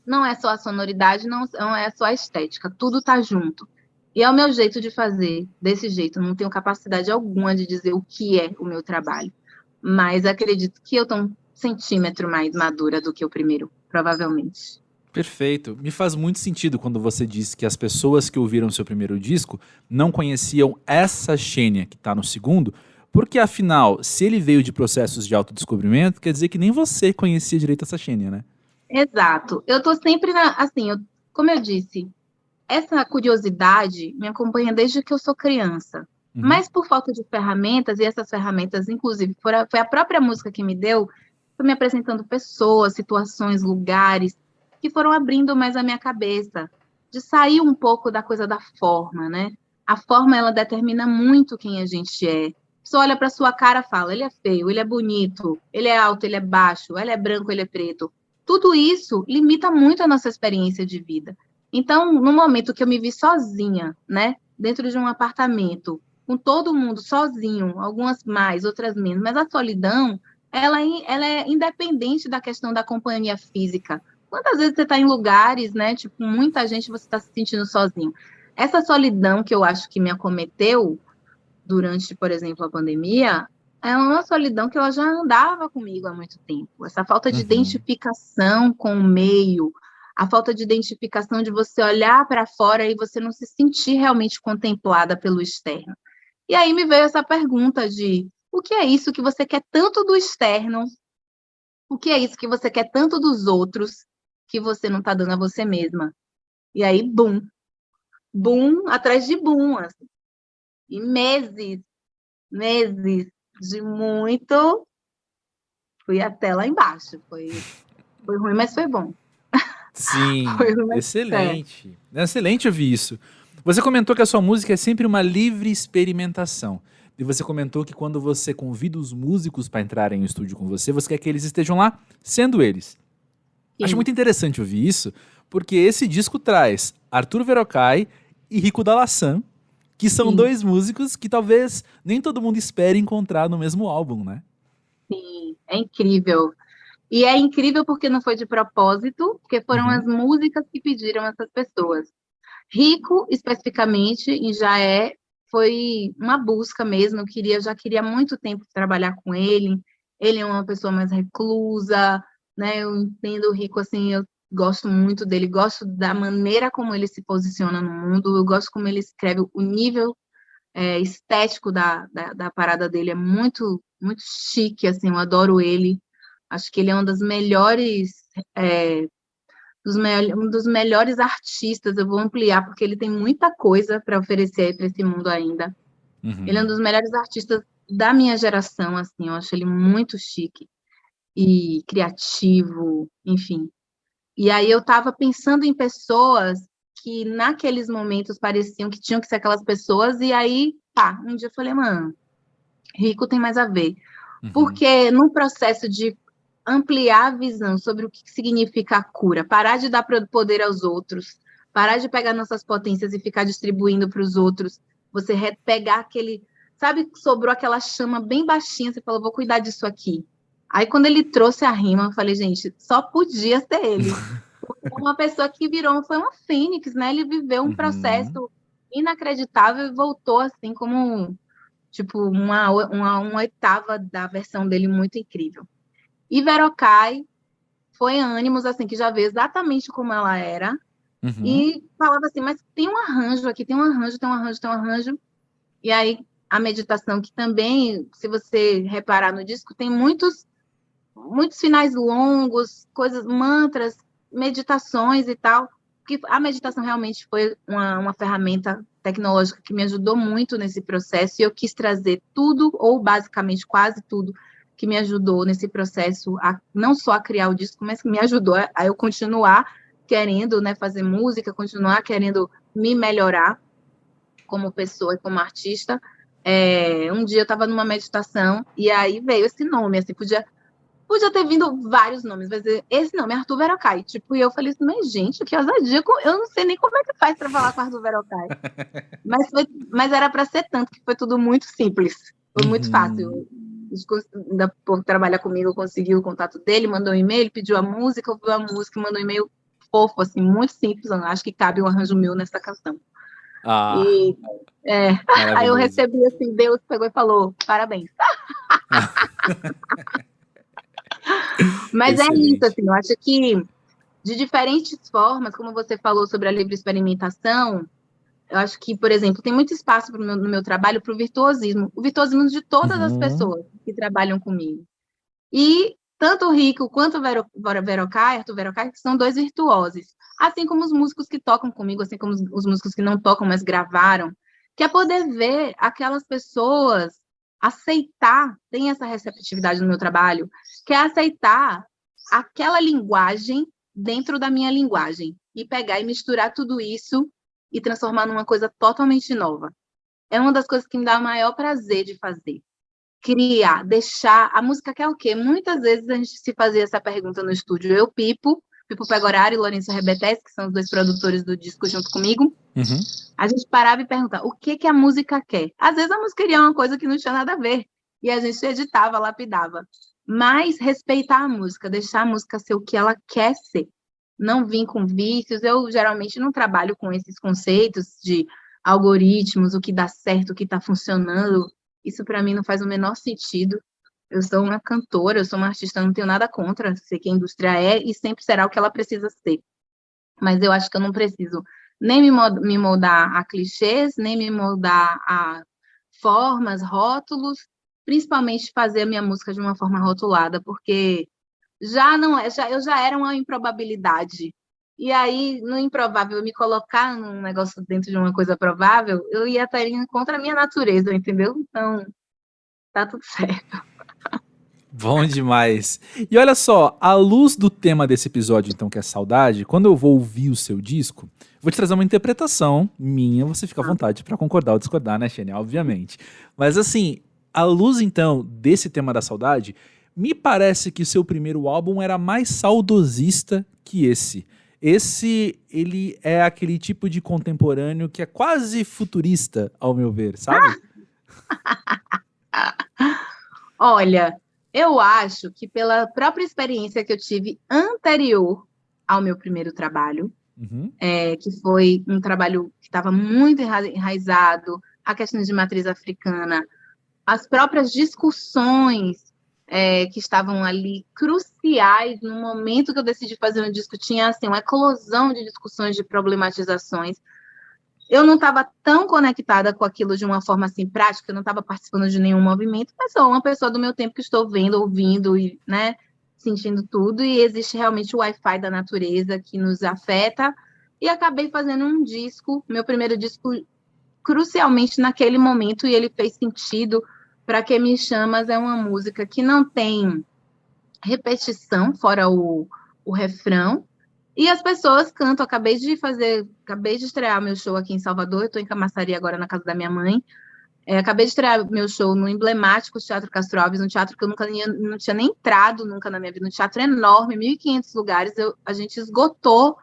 não é só a sonoridade, não é só a estética, tudo está junto. E é o meu jeito de fazer, desse jeito. Eu não tenho capacidade alguma de dizer o que é o meu trabalho. Mas acredito que eu estou 1 centímetro mais madura do que o primeiro, provavelmente. Perfeito. Me faz muito sentido quando você disse que as pessoas que ouviram seu primeiro disco não conheciam essa Xênia que está no segundo, porque afinal, se ele veio de processos de autodescobrimento, quer dizer que nem você conhecia direito essa Xênia, né? Exato. Eu estou sempre como eu disse, essa curiosidade me acompanha desde que eu sou criança. Mas por falta de ferramentas, e essas ferramentas, inclusive, foi a própria música que me deu, foi me apresentando pessoas, situações, lugares, que foram abrindo mais a minha cabeça, de sair um pouco da coisa da forma, né? A forma, ela determina muito quem a gente é. Você olha para sua cara e fala, ele é feio, ele é bonito, ele é alto, ele é baixo, ele é branco, ele é preto. Tudo isso limita muito a nossa experiência de vida. Então, no momento que eu me vi sozinha, né, dentro de um apartamento, com todo mundo sozinho, algumas mais, outras menos, mas a solidão, ela é independente da questão da companhia física. Quantas vezes você está em lugares, né, tipo, muita gente, você está se sentindo sozinho. Essa solidão que eu acho que me acometeu durante, por exemplo, a pandemia, é uma solidão que ela já andava comigo há muito tempo. Essa falta de identificação com o meio, a falta de identificação de você olhar para fora e você não se sentir realmente contemplada pelo externo. E aí me veio essa pergunta de o que é isso que você quer tanto do externo? O que é isso que você quer tanto dos outros que você não está dando a você mesma? E aí, boom atrás de boom, assim. E meses de muito, fui até lá embaixo. Foi ruim, mas foi bom. Sim, Foi ruim, mas excelente. É excelente ouvir isso. Você comentou que a sua música é sempre uma livre experimentação. E você comentou que quando você convida os músicos para entrarem no estúdio com você, você quer que eles estejam lá sendo eles. Sim. Acho muito interessante ouvir isso, porque esse disco traz Arthur Verocai e Rico da Laçã, que são dois músicos que talvez nem todo mundo espere encontrar no mesmo álbum, né? Sim, é incrível. E é incrível porque não foi de propósito, porque foram as músicas que pediram essas pessoas. Rico, especificamente, e foi uma busca mesmo. Eu já queria há muito tempo trabalhar com ele. Ele é uma pessoa mais reclusa, né? Eu entendo o Rico, assim, eu gosto muito dele, gosto da maneira como ele se posiciona no mundo, eu gosto como ele escreve, o nível estético da parada dele é muito, muito chique, assim, eu adoro ele. Acho que ele é um dos melhores um dos melhores artistas. Eu vou ampliar, porque ele tem muita coisa para oferecer para esse mundo ainda. Ele é um dos melhores artistas da minha geração, assim, eu acho ele muito chique e criativo, enfim. E aí eu estava pensando em pessoas que naqueles momentos pareciam que tinham que ser aquelas pessoas, e aí, tá, um dia eu falei, mano, Rico tem mais a ver. Porque no processo de ampliar a visão sobre o que significa a cura, parar de dar poder aos outros, parar de pegar nossas potências e ficar distribuindo para os outros, você pegar aquele, sabe, sobrou aquela chama bem baixinha, você falou, vou cuidar disso aqui. Aí quando ele trouxe a rima, eu falei, gente, só podia ser ele. Porque uma pessoa que foi uma fênix, né? Ele viveu um processo inacreditável e voltou assim como, tipo, uma oitava da versão dele muito incrível. E Verocai foi Ânimos, assim, que já veio exatamente como ela era, e falava assim, mas tem um arranjo aqui, tem um arranjo. E aí, a meditação, que também, se você reparar no disco, tem muitos finais longos, coisas, mantras, meditações e tal, que a meditação realmente foi uma ferramenta tecnológica que me ajudou muito nesse processo, e eu quis trazer tudo, ou basicamente quase tudo, que me ajudou nesse processo, não só a criar o disco, mas que me ajudou a eu continuar querendo, né, fazer música, continuar querendo me melhorar como pessoa e como artista. Um dia eu estava numa meditação, e aí veio esse nome, assim, podia ter vindo vários nomes, mas esse nome é Arthur Verocai. Tipo, e eu falei assim, mas gente, que ousadia, eu não sei nem como é que faz para falar com Arthur Verocai. Mas era para ser tanto, que foi tudo muito simples, foi muito fácil. Por trabalhar comigo, conseguiu o contato dele, mandou um e-mail, pediu a música, ouviu a música, mandou um e-mail fofo, assim, muito simples. Eu acho que cabe um arranjo meu nessa canção. Aí eu recebi, assim, Deus pegou e falou, parabéns. Mas excelente. É isso, assim, eu acho que de diferentes formas, como você falou sobre a livre experimentação, eu acho que, por exemplo, tem muito espaço no meu trabalho para o virtuosismo de todas as pessoas que trabalham comigo. E tanto o Rico quanto o Verocai, Arthur Verocai, que são dois virtuosos, assim como os músicos que tocam comigo, assim como os músicos que não tocam, mas gravaram, que é poder ver aquelas pessoas aceitar, tem essa receptividade no meu trabalho, que é aceitar aquela linguagem dentro da minha linguagem, e pegar e misturar tudo isso e transformar numa coisa totalmente nova. É uma das coisas que me dá o maior prazer de fazer. Criar, deixar... A música quer o quê? Muitas vezes a gente se fazia essa pergunta no estúdio. Eu, Pipo Pegoraro e Lourenço Rebetes, que são os dois produtores do disco junto comigo, a gente parava e perguntava, o que a música quer? Às vezes a música queria uma coisa que não tinha nada a ver, e a gente editava, lapidava. Mas respeitar a música, deixar a música ser o que ela quer ser. Não vir com vícios. Eu geralmente não trabalho com esses conceitos de algoritmos, o que dá certo, o que está funcionando. Isso para mim não faz o menor sentido. Eu sou uma cantora, eu sou uma artista, não tenho nada contra ser que a indústria é e sempre será o que ela precisa ser. Mas eu acho que eu não preciso nem me moldar a clichês, nem me moldar a formas, rótulos, principalmente fazer a minha música de uma forma rotulada, porque eu já era uma improbabilidade. E aí, no improvável, me colocar num negócio dentro de uma coisa provável, eu ia estar indo contra a minha natureza, entendeu? Então, tá tudo certo. Bom demais. E olha só, à luz do tema desse episódio, então, que é saudade, quando eu vou ouvir o seu disco, vou te trazer uma interpretação minha, você fica à vontade para concordar ou discordar, né, Xenia? Obviamente. Mas assim, à luz, então, desse tema da saudade, me parece que o seu primeiro álbum era mais saudosista que esse. Esse, ele é aquele tipo de contemporâneo que é quase futurista, ao meu ver, sabe? Olha, eu acho que pela própria experiência que eu tive anterior ao meu primeiro trabalho, que foi um trabalho que estava muito enraizado, a questão de matriz africana, as próprias discussões que estavam ali cruciais no momento que eu decidi fazer um disco, tinha assim, uma eclosão de discussões, de problematizações. Eu não estava tão conectada com aquilo de uma forma assim prática, eu não estava participando de nenhum movimento, mas sou uma pessoa do meu tempo que estou vendo, ouvindo e, né, sentindo tudo, e existe realmente o Wi-Fi da natureza que nos afeta, e acabei fazendo um disco, meu primeiro disco, crucialmente naquele momento, e ele fez sentido. Para Que Me Chamas é uma música que não tem repetição, fora o refrão, e as pessoas cantam. Acabei de estrear meu show aqui em Salvador, eu estou em Camaçari agora, na casa da minha mãe. Acabei de estrear meu show no emblemático Teatro Castro Alves, um teatro que eu não tinha nem entrado nunca na minha vida, um teatro enorme, 1.500 lugares, a gente esgotou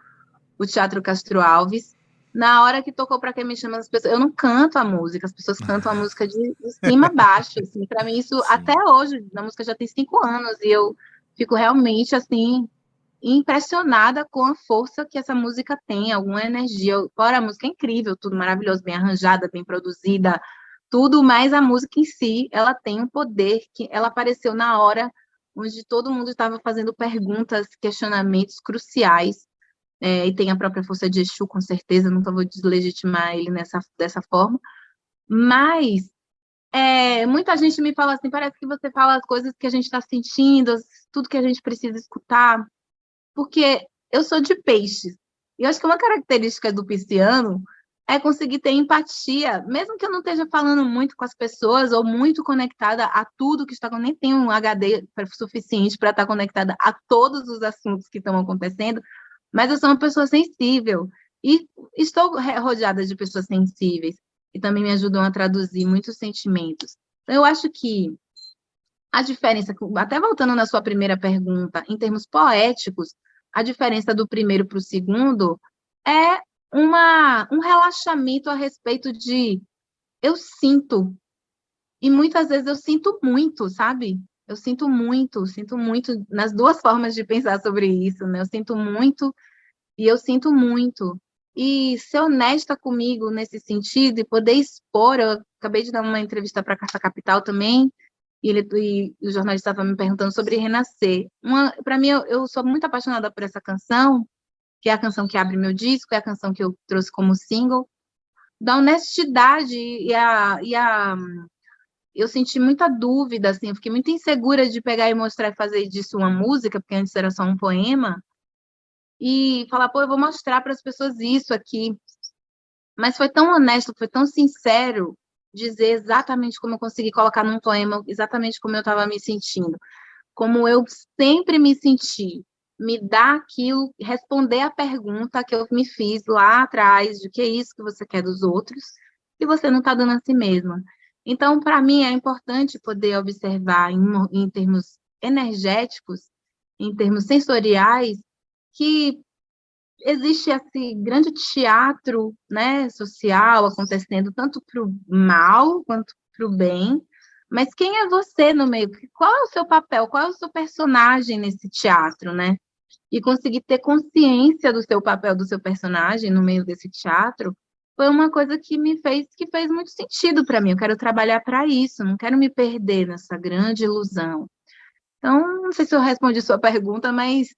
o Teatro Castro Alves. Na hora que tocou Pra Que Me Chama, as pessoas, eu não canto a música, as pessoas cantam a música de cima a baixo, assim, para mim isso, até hoje, a música já tem 5 anos, e eu fico realmente, assim, impressionada com a força que essa música tem, alguma energia. Fora a música é incrível, tudo maravilhoso, bem arranjada, bem produzida, tudo, mas a música em si, ela tem um poder, que ela apareceu na hora onde todo mundo estava fazendo perguntas, questionamentos cruciais, e tem a própria força de Exu, com certeza, nunca vou deslegitimar ele dessa forma, mas muita gente me fala assim, parece que você fala as coisas que a gente está sentindo, tudo que a gente precisa escutar, porque eu sou de peixes, e eu acho que uma característica do pisciano é conseguir ter empatia, mesmo que eu não esteja falando muito com as pessoas, ou muito conectada a tudo que está acontecendo, nem tenho um HD suficiente para estar conectada a todos os assuntos que estão acontecendo, mas eu sou uma pessoa sensível, e estou rodeada de pessoas sensíveis, que também me ajudam a traduzir muitos sentimentos. Então, eu acho que a diferença, até voltando na sua primeira pergunta, em termos poéticos, a diferença do primeiro para o segundo é um relaxamento a respeito de eu sinto, e muitas vezes eu sinto muito, sabe? Eu sinto muito nas duas formas de pensar sobre isso, né? Eu sinto muito e eu sinto muito. E ser honesta comigo nesse sentido e poder expor, eu acabei de dar uma entrevista para a Carta Capital também, e o jornalista estava me perguntando sobre Renascer. Para mim, eu sou muito apaixonada por essa canção, que é a canção que abre meu disco, é a canção que eu trouxe como single, da honestidade eu senti muita dúvida, assim, eu fiquei muito insegura de pegar e mostrar e fazer disso uma música, porque antes era só um poema, e falar, pô, eu vou mostrar para as pessoas isso aqui. Mas foi tão honesto, foi tão sincero dizer exatamente como eu consegui colocar num poema, exatamente como eu estava me sentindo, como eu sempre me senti, me dar aquilo, responder a pergunta que eu me fiz lá atrás, de que é isso que você quer dos outros, e você não está dando a si mesma. Então, para mim, é importante poder observar em termos energéticos, em termos sensoriais, que existe esse grande teatro, né, social acontecendo tanto para o mal quanto para o bem, mas quem é você no meio? Qual é o seu papel? Qual é o seu personagem nesse teatro, né? E conseguir ter consciência do seu papel, do seu personagem no meio desse teatro, foi uma coisa que fez muito sentido para mim. Eu quero trabalhar para isso, não quero me perder nessa grande ilusão. Então, não sei se eu respondi sua pergunta, mas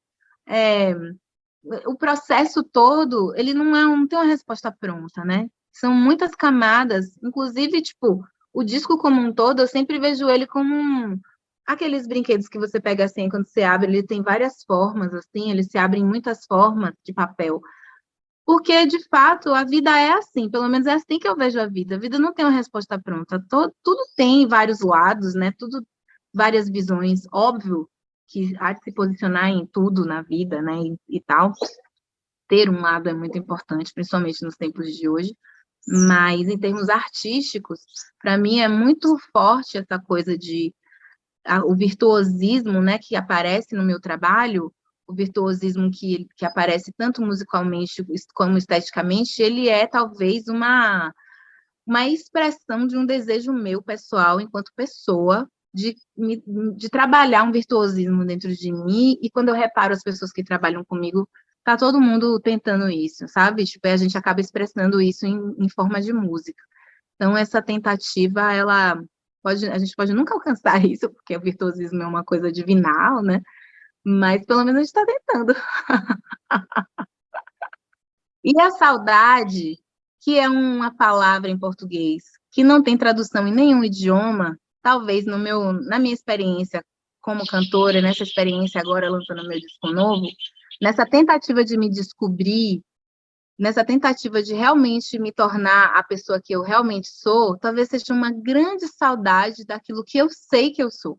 o processo todo, ele não tem uma resposta pronta, né? São muitas camadas, inclusive, tipo, o disco como um todo, eu sempre vejo ele como aqueles brinquedos que você pega assim, quando você abre, ele tem várias formas, assim, ele se abre em muitas formas de papel. Porque, de fato, a vida é assim, pelo menos é assim que eu vejo a vida. A vida não tem uma resposta pronta. Tudo tem vários lados, né? Tudo, várias visões. Óbvio que há de se posicionar em tudo na vida, né? E tal. Ter um lado é muito importante, principalmente nos tempos de hoje. Mas, em termos artísticos, para mim é muito forte essa coisa de o virtuosismo, né, que aparece no meu trabalho, o virtuosismo que aparece tanto musicalmente como esteticamente, ele é talvez uma expressão de um desejo meu pessoal, enquanto pessoa, de trabalhar um virtuosismo dentro de mim, e quando eu reparo as pessoas que trabalham comigo, tá todo mundo tentando isso, sabe? Tipo, a gente acaba expressando isso em forma de música. Então, essa tentativa, a gente pode nunca alcançar isso, porque o virtuosismo é uma coisa divinal, né? Mas pelo menos a gente está tentando. E a saudade, que é uma palavra em português que não tem tradução em nenhum idioma, talvez na minha experiência como cantora, nessa experiência agora lançando meu disco novo, nessa tentativa de me descobrir, nessa tentativa de realmente me tornar a pessoa que eu realmente sou, talvez seja uma grande saudade daquilo que eu sei que eu sou,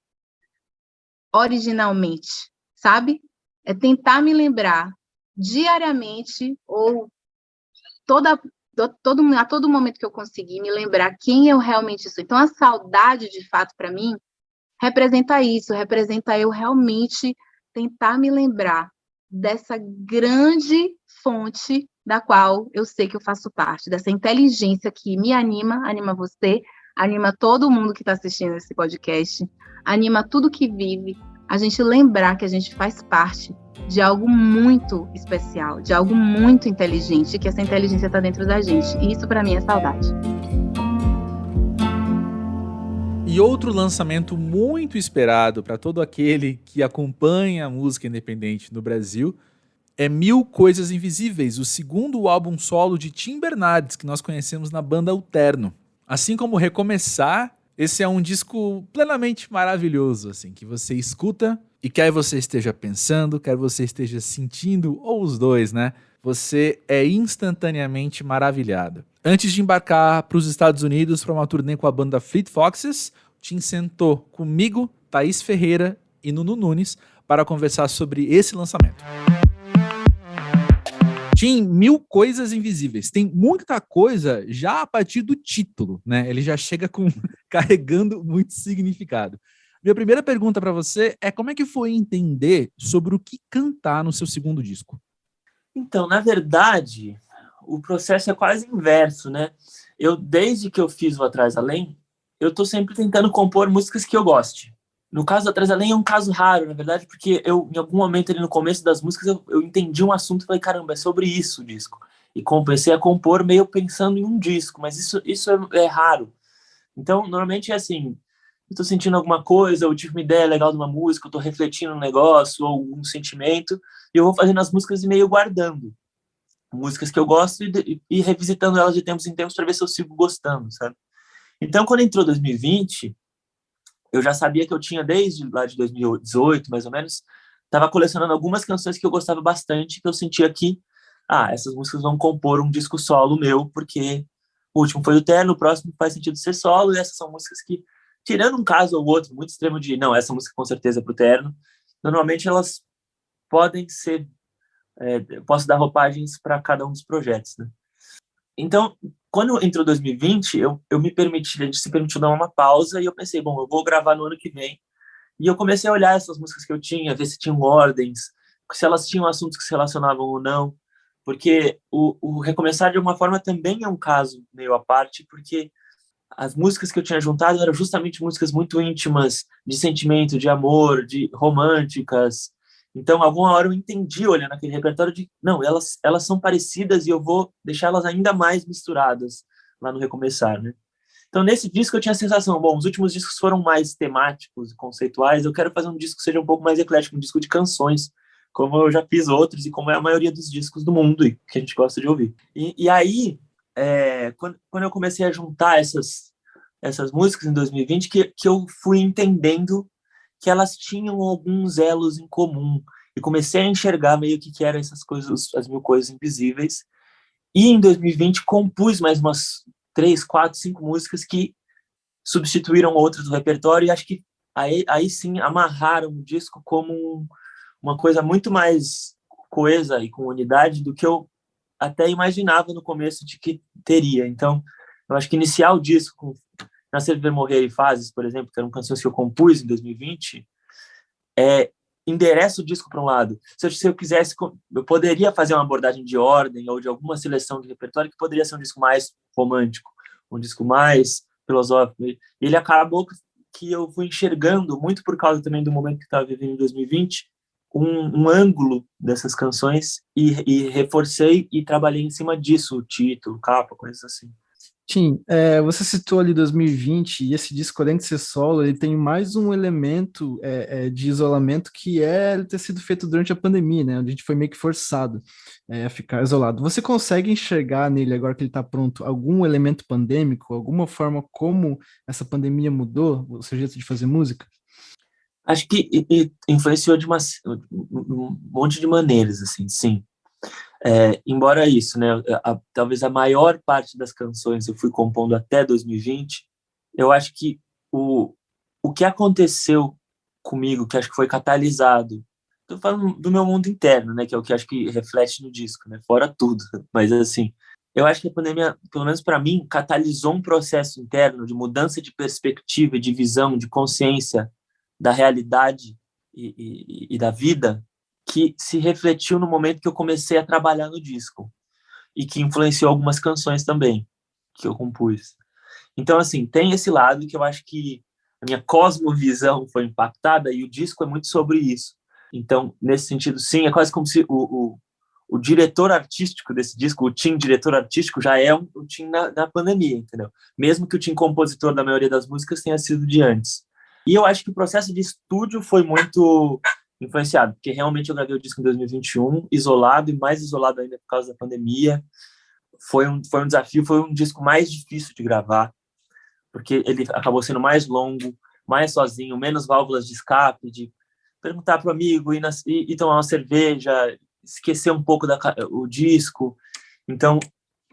originalmente, sabe? É tentar me lembrar diariamente ou a todo momento que eu conseguir me lembrar quem eu realmente sou. Então, a saudade, de fato, para mim, representa isso, representa eu realmente tentar me lembrar dessa grande fonte da qual eu sei que eu faço parte, dessa inteligência que me anima você, anima todo mundo que está assistindo esse podcast, anima tudo que vive, a gente lembrar que a gente faz parte de algo muito especial, de algo muito inteligente, que essa inteligência está dentro da gente. E isso, para mim, é saudade. E outro lançamento muito esperado para todo aquele que acompanha a música independente no Brasil é Mil Coisas Invisíveis, o segundo álbum solo de Tim Bernardes, que nós conhecemos na banda Alterno. Assim como Recomeçar, esse é um disco plenamente maravilhoso, assim, que você escuta e quer você esteja pensando, quer você esteja sentindo, ou os dois, né? Você é instantaneamente maravilhado. Antes de embarcar para os Estados Unidos para uma turnê com a banda Fleet Foxes, Tim sentou comigo, Thaís Ferreira e Nuno Nunes para conversar sobre esse lançamento. Tim, Mil Coisas Invisíveis. Tem muita coisa já a partir do título, né? Ele já chega carregando muito significado. Minha primeira pergunta para você é como é que foi entender sobre o que cantar no seu segundo disco? Então, na verdade, o processo é quase inverso, né? Desde que eu fiz o Atrás Além, eu tô sempre tentando compor músicas que eu goste. No caso do Atrás Além é um caso raro, na verdade, porque em algum momento ali no começo das músicas, eu entendi um assunto e falei, caramba, é sobre isso o disco. E comecei a compor meio pensando em um disco, mas isso é raro. Então, normalmente é assim, eu tô sentindo alguma coisa, eu tive uma ideia legal de uma música, eu tô refletindo um negócio ou um sentimento, e eu vou fazendo as músicas e meio guardando. Músicas que eu gosto e revisitando elas de tempos em tempos para ver se eu sigo gostando, sabe? Então, quando entrou 2020, eu já sabia que eu tinha, desde lá de 2018, mais ou menos, estava colecionando algumas canções que eu gostava bastante, que eu sentia que, essas músicas vão compor um disco solo meu, porque o último foi do Terno, o próximo faz sentido ser solo, e essas são músicas que, tirando um caso ou outro, muito extremo de, não, essa música com certeza é pro Terno, normalmente elas podem ser, eu posso dar roupagens para cada um dos projetos, né? Então, quando entrou 2020, a gente se permitiu dar uma pausa e eu pensei, bom, eu vou gravar no ano que vem. E eu comecei a olhar essas músicas que eu tinha, ver se tinham ordens, se elas tinham assuntos que se relacionavam ou não, porque o Recomeçar, de alguma forma, também é um caso meio à parte, porque as músicas que eu tinha juntado eram justamente músicas muito íntimas, de sentimento, de amor, de românticas. Então, alguma hora eu entendi, olhando aquele repertório, de não, elas são parecidas e eu vou deixá-las ainda mais misturadas lá no Recomeçar, né? Então, nesse disco eu tinha a sensação, bom, os últimos discos foram mais temáticos e conceituais, eu quero fazer um disco que seja um pouco mais eclético, um disco de canções, como eu já fiz outros e como é a maioria dos discos do mundo e que a gente gosta de ouvir. E aí, quando eu comecei a juntar essas músicas em 2020, que eu fui entendendo que elas tinham alguns elos em comum, e comecei a enxergar meio que eram essas coisas, as Mil Coisas Invisíveis, e em 2020 compus mais umas 3, 4, 5 músicas que substituíram outras do repertório, e acho que aí sim amarraram o disco como uma coisa muito mais coesa e com unidade do que eu até imaginava no começo de que teria. Então, eu acho que iniciar o disco com Nascer, Viver, Morrer e Fases, por exemplo, que eram canções que eu compus em 2020, endereça o disco para um lado. Se eu quisesse, eu poderia fazer uma abordagem de ordem ou de alguma seleção de repertório que poderia ser um disco mais romântico, um disco mais filosófico. E ele acabou que eu fui enxergando, muito por causa também do momento que estava vivendo em 2020, um ângulo dessas canções e reforcei e trabalhei em cima disso, o título, capa, coisas assim. Tim, você citou ali 2020 e esse disco, além de ser solo, ele tem mais um elemento de isolamento que é ele ter sido feito durante a pandemia, né? Onde a gente foi meio que forçado a ficar isolado. Você consegue enxergar nele, agora que ele está pronto, algum elemento pandêmico, alguma forma como essa pandemia mudou o seu jeito de fazer música? Acho que influenciou de um monte de maneiras, assim, sim. Embora isso, né, talvez a maior parte das canções eu fui compondo até 2020, eu acho que o que aconteceu comigo, que acho que foi catalisado, tô falando do meu mundo interno, né, que é o que acho que reflete no disco, né, fora tudo, mas assim, eu acho que a pandemia, pelo menos para mim, catalisou um processo interno de mudança de perspectiva, de visão, de consciência da realidade e da vida, que se refletiu no momento que eu comecei a trabalhar no disco e que influenciou algumas canções também que eu compus. Então, assim, tem esse lado que eu acho que a minha cosmovisão foi impactada e o disco é muito sobre isso. Então, nesse sentido, sim, é quase como se o diretor artístico desse disco, o Tim diretor artístico, já é o Tim na pandemia, entendeu? Mesmo que o Tim compositor da maioria das músicas tenha sido de antes. E eu acho que o processo de estúdio foi muito influenciado, porque realmente eu gravei o disco em 2021, isolado, e mais isolado ainda por causa da pandemia. Foi um desafio, foi um disco mais difícil de gravar, porque ele acabou sendo mais longo, mais sozinho, menos válvulas de escape, de perguntar para o amigo, ir tomar uma cerveja, esquecer um pouco o disco. Então,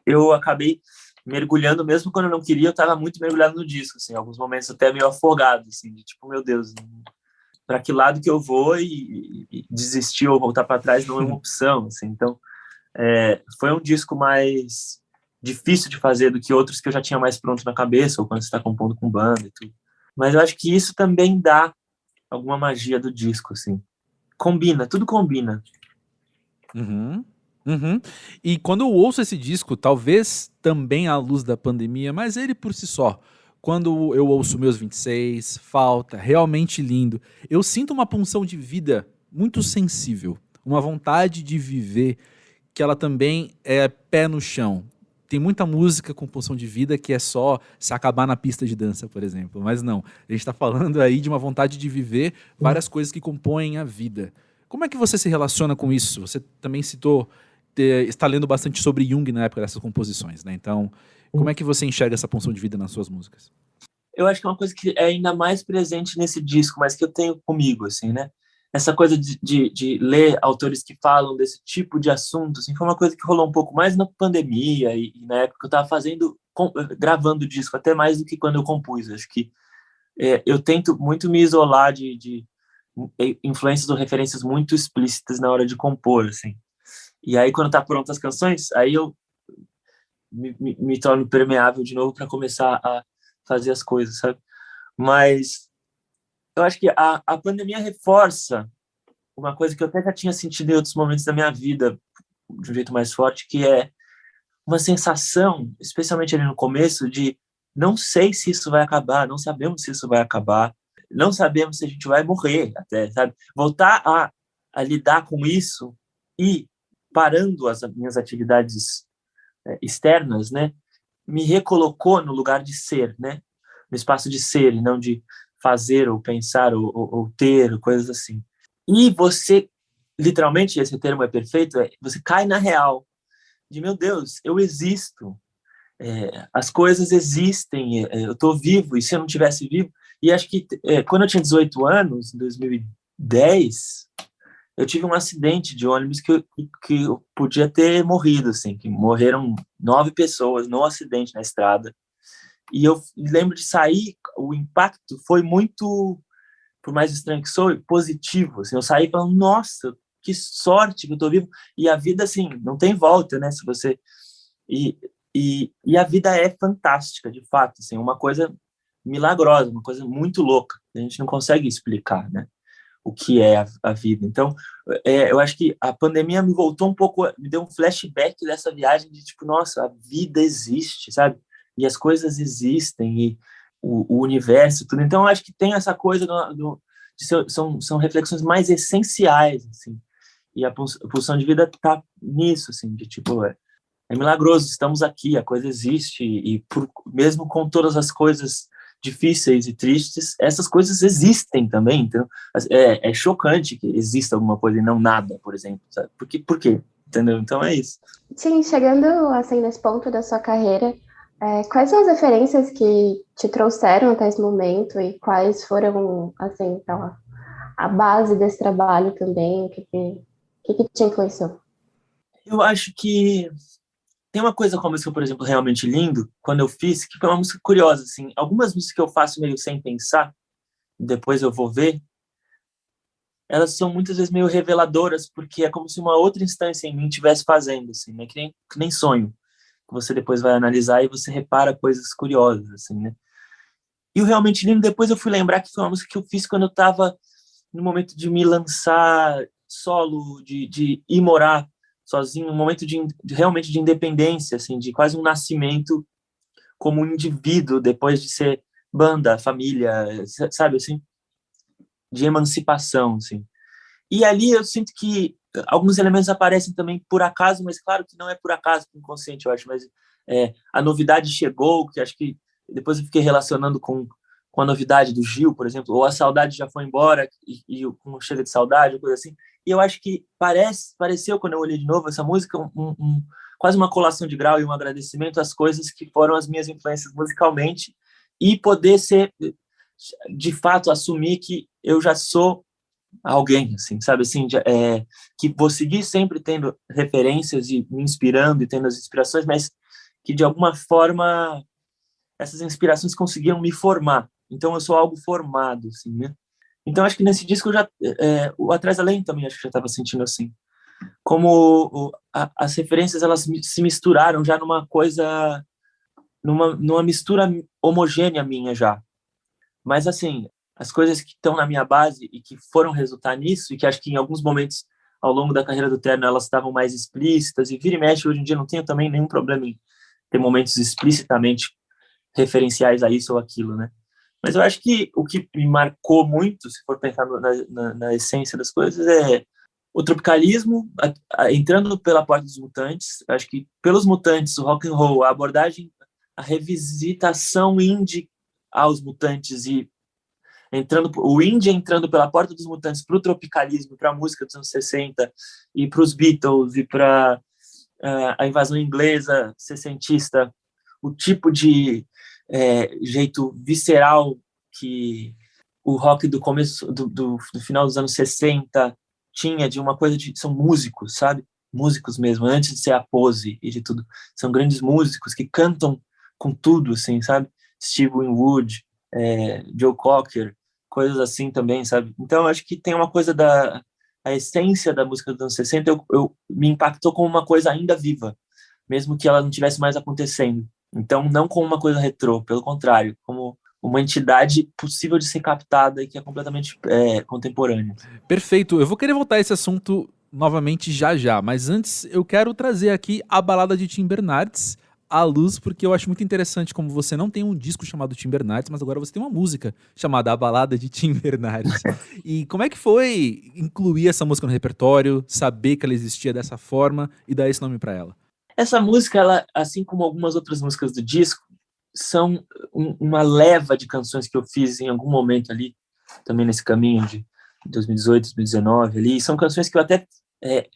eu acabei mergulhando, mesmo quando eu não queria, eu estava muito mergulhado no disco, assim, em alguns momentos até meio afogado, assim, de tipo, meu Deus, para que lado que eu vou, e desistir ou voltar para trás não é uma opção, assim. Então, foi um disco mais difícil de fazer do que outros que eu já tinha mais pronto na cabeça, ou quando você está compondo com banda e tudo. Mas eu acho que isso também dá alguma magia do disco, assim. Combina, tudo combina. Uhum. Uhum. E quando eu ouço esse disco, talvez também à luz da pandemia, mas ele por si só, quando eu ouço Meus 26, Falta, Realmente Lindo, eu sinto uma punção de vida muito sensível, uma vontade de viver, que ela também é pé no chão. Tem muita música com punção de vida que é só se acabar na pista de dança, por exemplo, mas não, a gente está falando aí de uma vontade de viver várias coisas que compõem a vida. Como é que você se relaciona com isso? Você também citou está lendo bastante sobre Jung na época dessas composições, né? Então, como é que você enxerga essa punção de vida nas suas músicas? Eu acho que é uma coisa que é ainda mais presente nesse disco, mas que eu tenho comigo, assim, né? Essa coisa de ler autores que falam desse tipo de assunto, assim, foi uma coisa que rolou um pouco mais na pandemia e na época que eu estava gravando o disco, até mais do que quando eu compus. Acho que eu tento muito me isolar de influências ou referências muito explícitas na hora de compor, assim. E aí, quando tá pronto as canções, aí eu me torno permeável de novo para começar a fazer as coisas, sabe? Mas eu acho que a pandemia reforça uma coisa que eu até já tinha sentido em outros momentos da minha vida, de um jeito mais forte, que é uma sensação, especialmente ali no começo, de não sei se isso vai acabar, não sabemos se isso vai acabar, não sabemos se a gente vai morrer até, sabe? Voltar a lidar com isso e parando as minhas atividades externas, né, me recolocou no lugar de ser, né, no espaço de ser e não de fazer ou pensar ou ter, coisas assim. E você, literalmente, esse termo é perfeito, você cai na real de, meu Deus, eu existo, as coisas existem, eu estou vivo, e se eu não tivesse vivo... E acho que quando eu tinha 18 anos, em 2010, eu tive um acidente de ônibus que eu podia ter morrido, assim, que morreram 9 pessoas no acidente na estrada. E eu lembro de sair, o impacto foi muito, por mais estranho que sou, positivo. Assim, eu saí falando, nossa, que sorte que eu tô vivo. E a vida, assim, não tem volta, né? Se você... E a vida é fantástica, de fato, assim, uma coisa milagrosa, uma coisa muito louca. A gente não consegue explicar, né, o que é a vida. Então, eu acho que a pandemia me voltou um pouco, me deu um flashback dessa viagem de tipo, nossa, a vida existe, sabe? E as coisas existem, e o universo, tudo. Então, eu acho que tem essa coisa são reflexões mais essenciais, assim. E a pulsão de vida tá nisso, assim, de tipo, é milagroso, estamos aqui, a coisa existe, e mesmo com todas as coisas difíceis e tristes, essas coisas existem também, então é chocante que exista alguma coisa e não nada, por exemplo, sabe? Por quê? Entendeu? Então é isso. Sim, chegando assim nesse ponto da sua carreira, quais são as referências que te trouxeram até esse momento e quais foram, assim, a base desse trabalho também? O que te influenciou? Eu acho que tem uma coisa com a música, por exemplo, Realmente Lindo, quando eu fiz, que foi uma música curiosa, assim. Algumas músicas que eu faço meio sem pensar, depois eu vou ver, elas são muitas vezes meio reveladoras, porque é como se uma outra instância em mim estivesse fazendo, assim, né? Que nem sonho, que você depois vai analisar e você repara coisas curiosas, assim, né? E o Realmente Lindo, depois eu fui lembrar que foi uma música que eu fiz quando eu estava no momento de me lançar solo, de ir morar sozinho, um momento realmente de independência, assim, de quase um nascimento como um indivíduo, depois de ser banda, família, sabe, assim, de emancipação, assim. E ali eu sinto que alguns elementos aparecem também por acaso, mas claro que não é por acaso, por inconsciente, eu acho, mas a novidade chegou, que acho que depois eu fiquei relacionando com a novidade do Gil, por exemplo, ou a saudade já foi embora e com Chega de Saudade, coisa assim. E eu acho que pareceu, quando eu olhei de novo essa música, quase uma colação de grau e um agradecimento às coisas que foram as minhas influências musicalmente e poder ser, de fato, assumir que eu já sou alguém, assim, sabe, assim, que vou seguir sempre tendo referências e me inspirando e tendo as inspirações, mas que, de alguma forma, essas inspirações conseguiram me formar. Então, eu sou algo formado, assim, né? Então, acho que nesse disco eu já... o Atrás da Lei também acho que já estava sentindo assim. Como as referências, elas se misturaram já numa coisa... Numa mistura homogênea minha já. Mas, assim, as coisas que estão na minha base e que foram resultar nisso, e que acho que em alguns momentos ao longo da carreira do Terno elas estavam mais explícitas, e vira e mexe, hoje em dia não tenho também nenhum problema em ter momentos explicitamente referenciais a isso ou aquilo, né? Mas eu acho que o que me marcou muito, se for pensar na essência das coisas, é o tropicalismo, entrando pela porta dos Mutantes. Acho que pelos Mutantes, o rock and roll, a abordagem, a revisitação indie aos Mutantes e o indie entrando pela porta dos Mutantes para o tropicalismo, para a música dos anos 60 e para os Beatles e para a invasão inglesa sessentista, o tipo de jeito visceral que o rock do começo do final dos anos 60 tinha, de uma coisa de... São músicos, sabe? Músicos mesmo, antes de ser a pose e de tudo. São grandes músicos que cantam com tudo, assim, sabe? Steve Winwood, Joe Cocker, coisas assim também, sabe? Então, acho que tem uma coisa a essência da música dos anos 60 me impactou como uma coisa ainda viva, mesmo que ela não estivesse mais acontecendo. Então, não como uma coisa retrô, pelo contrário, como uma entidade possível de ser captada e que é completamente contemporânea. Perfeito. Eu vou querer voltar a esse assunto novamente já já, mas antes eu quero trazer aqui a balada de Tim Bernardes à luz, porque eu acho muito interessante como você não tem um disco chamado Tim Bernardes, mas agora você tem uma música chamada A Balada de Tim Bernardes. E como é que foi incluir essa música no repertório, saber que ela existia dessa forma e dar esse nome para ela? Essa música, ela, assim como algumas outras músicas do disco, são uma leva de canções que eu fiz em algum momento ali, também nesse caminho de 2018, 2019 ali. São canções que eu até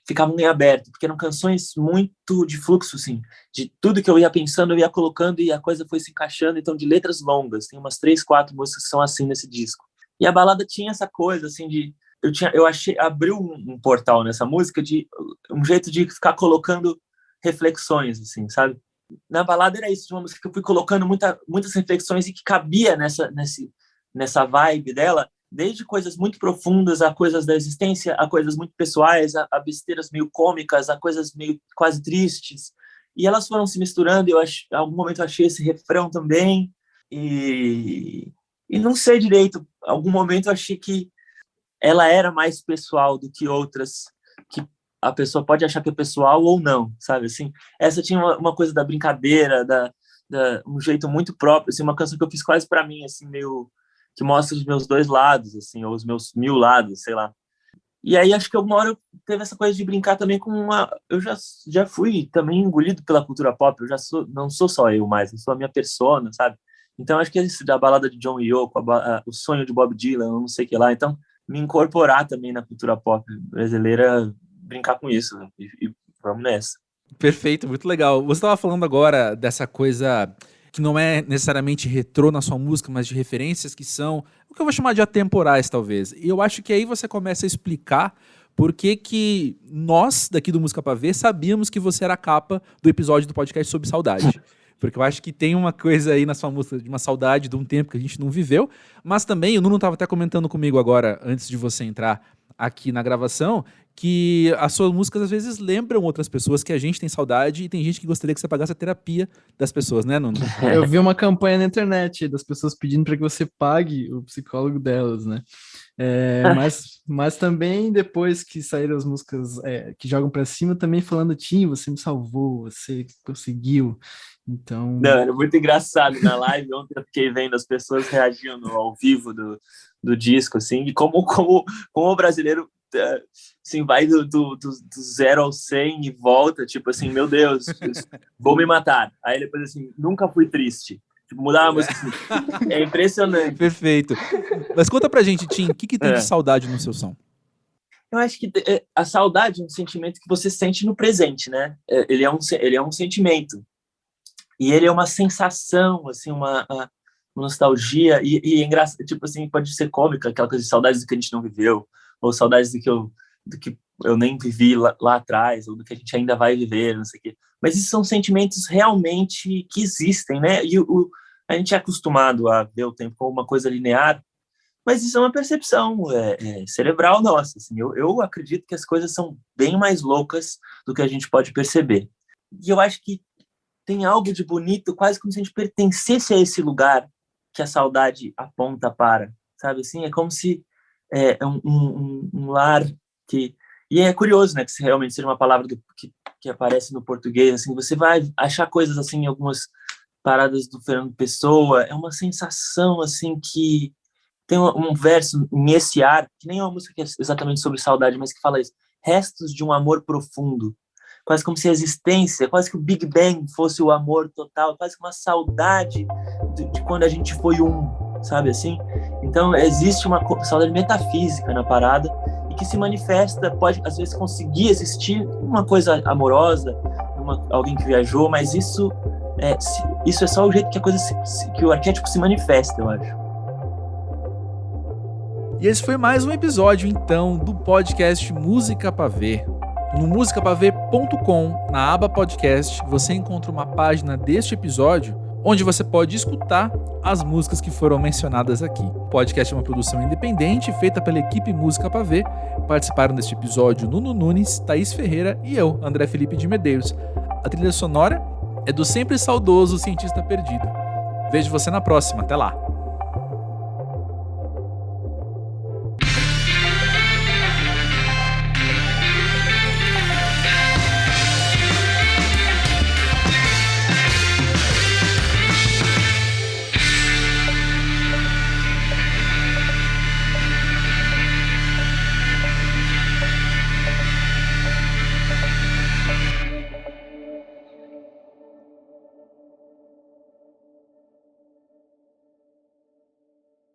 ficavam em aberto, porque eram canções muito de fluxo, assim, de tudo que eu ia pensando, eu ia colocando e a coisa foi se encaixando, então de letras longas. Tem umas 3, 4 músicas que são assim nesse disco. E a balada tinha essa coisa, assim, de... abriu um portal nessa música de um jeito de ficar colocando reflexões, assim, sabe? Na balada era isso, de uma música que eu fui colocando muitas reflexões e que cabia nessa vibe dela, desde coisas muito profundas a coisas da existência, a coisas muito pessoais, a besteiras meio cômicas, a coisas meio quase tristes. E elas foram se misturando, em algum momento eu achei esse refrão também, e não sei direito, em algum momento eu achei que ela era mais pessoal do que outras, que a pessoa pode achar que é pessoal ou não, sabe, assim. Essa tinha uma coisa da brincadeira, um jeito muito próprio, assim, uma canção que eu fiz quase para mim, assim, meio que mostra os meus 2 lados, assim, ou os meus 1000 lados, sei lá. E aí acho que alguma hora eu teve essa coisa de brincar também com uma... Eu já fui também engolido pela cultura pop, não sou só eu mais, eu sou a minha persona, sabe? Então acho que esse da balada de John e Yoko, o sonho de Bob Dylan, não sei o que lá, então me incorporar também na cultura pop brasileira, brincar com isso, né? E vamos nessa. Perfeito, muito legal. Você estava falando agora dessa coisa que não é necessariamente retrô na sua música, mas de referências que são o que eu vou chamar de atemporais, talvez. E eu acho que aí você começa a explicar por que nós, daqui do Música Pra Ver, sabíamos que você era a capa do episódio do podcast sobre saudade. Porque eu acho que tem uma coisa aí na sua música de uma saudade de um tempo que a gente não viveu, mas também, o Nuno estava até comentando comigo agora, antes de você entrar aqui na gravação, que as suas músicas às vezes lembram outras pessoas que a gente tem saudade e tem gente que gostaria que você pagasse a terapia das pessoas, né, Nuno? Eu vi uma campanha na internet das pessoas pedindo para que você pague o psicólogo delas, né? Mas também depois que saíram as músicas que jogam para cima, também falando, Tim, você me salvou, você conseguiu. Então... Não, era muito engraçado na live. Ontem eu fiquei vendo as pessoas reagindo ao vivo do disco, assim, e como o brasileiro assim, vai do 0 ao 100 e volta, tipo assim, meu Deus, vou me matar. Aí depois assim, nunca fui triste. Tipo, mudar a música assim. É impressionante. Perfeito. Mas conta pra gente, Tim, o que tem de saudade no seu som? Eu acho que a saudade é um sentimento que você sente no presente, né? Ele é um sentimento. E ele é uma sensação, assim, uma nostalgia. E é engraçado, tipo assim, pode ser cômica, aquela coisa de saudades do que a gente não viveu, ou saudades do que eu nem vivi lá atrás, ou do que a gente ainda vai viver, não sei o quê. Mas esses são sentimentos realmente que existem, né? E a gente é acostumado a ver o tempo como uma coisa linear, mas isso é uma percepção cerebral nossa. Assim. Eu acredito que as coisas são bem mais loucas do que a gente pode perceber. E eu acho que tem algo de bonito, quase como se a gente pertencesse a esse lugar que a saudade aponta para, sabe? Assim, é como se um lar que... E é curioso, né, que se realmente seja uma palavra que aparece no português, assim, você vai achar coisas assim em algumas paradas do Fernando Pessoa, é uma sensação, assim, que tem um verso em Esse Ar, que nem é uma música que é exatamente sobre saudade, mas que fala isso, restos de um amor profundo, quase como se a existência, quase que o Big Bang fosse o amor total, quase que uma saudade de quando a gente foi sabe assim? Então, existe uma saudade metafísica na parada e que se manifesta, pode, às vezes, conseguir existir uma coisa amorosa, alguém que viajou, mas isso é só o jeito que a coisa que o arquétipo se manifesta, eu acho. E esse foi mais um episódio, então, do podcast Música Pra Ver. No musicapavê.com, na aba podcast, você encontra uma página deste episódio onde você pode escutar as músicas que foram mencionadas aqui. O podcast é uma produção independente feita pela equipe Música Pra Ver. Participaram deste episódio Nuno Nunes, Thaís Ferreira e eu, André Felipe de Medeiros. A trilha sonora é do sempre saudoso Cientista Perdido. Vejo você na próxima, até lá!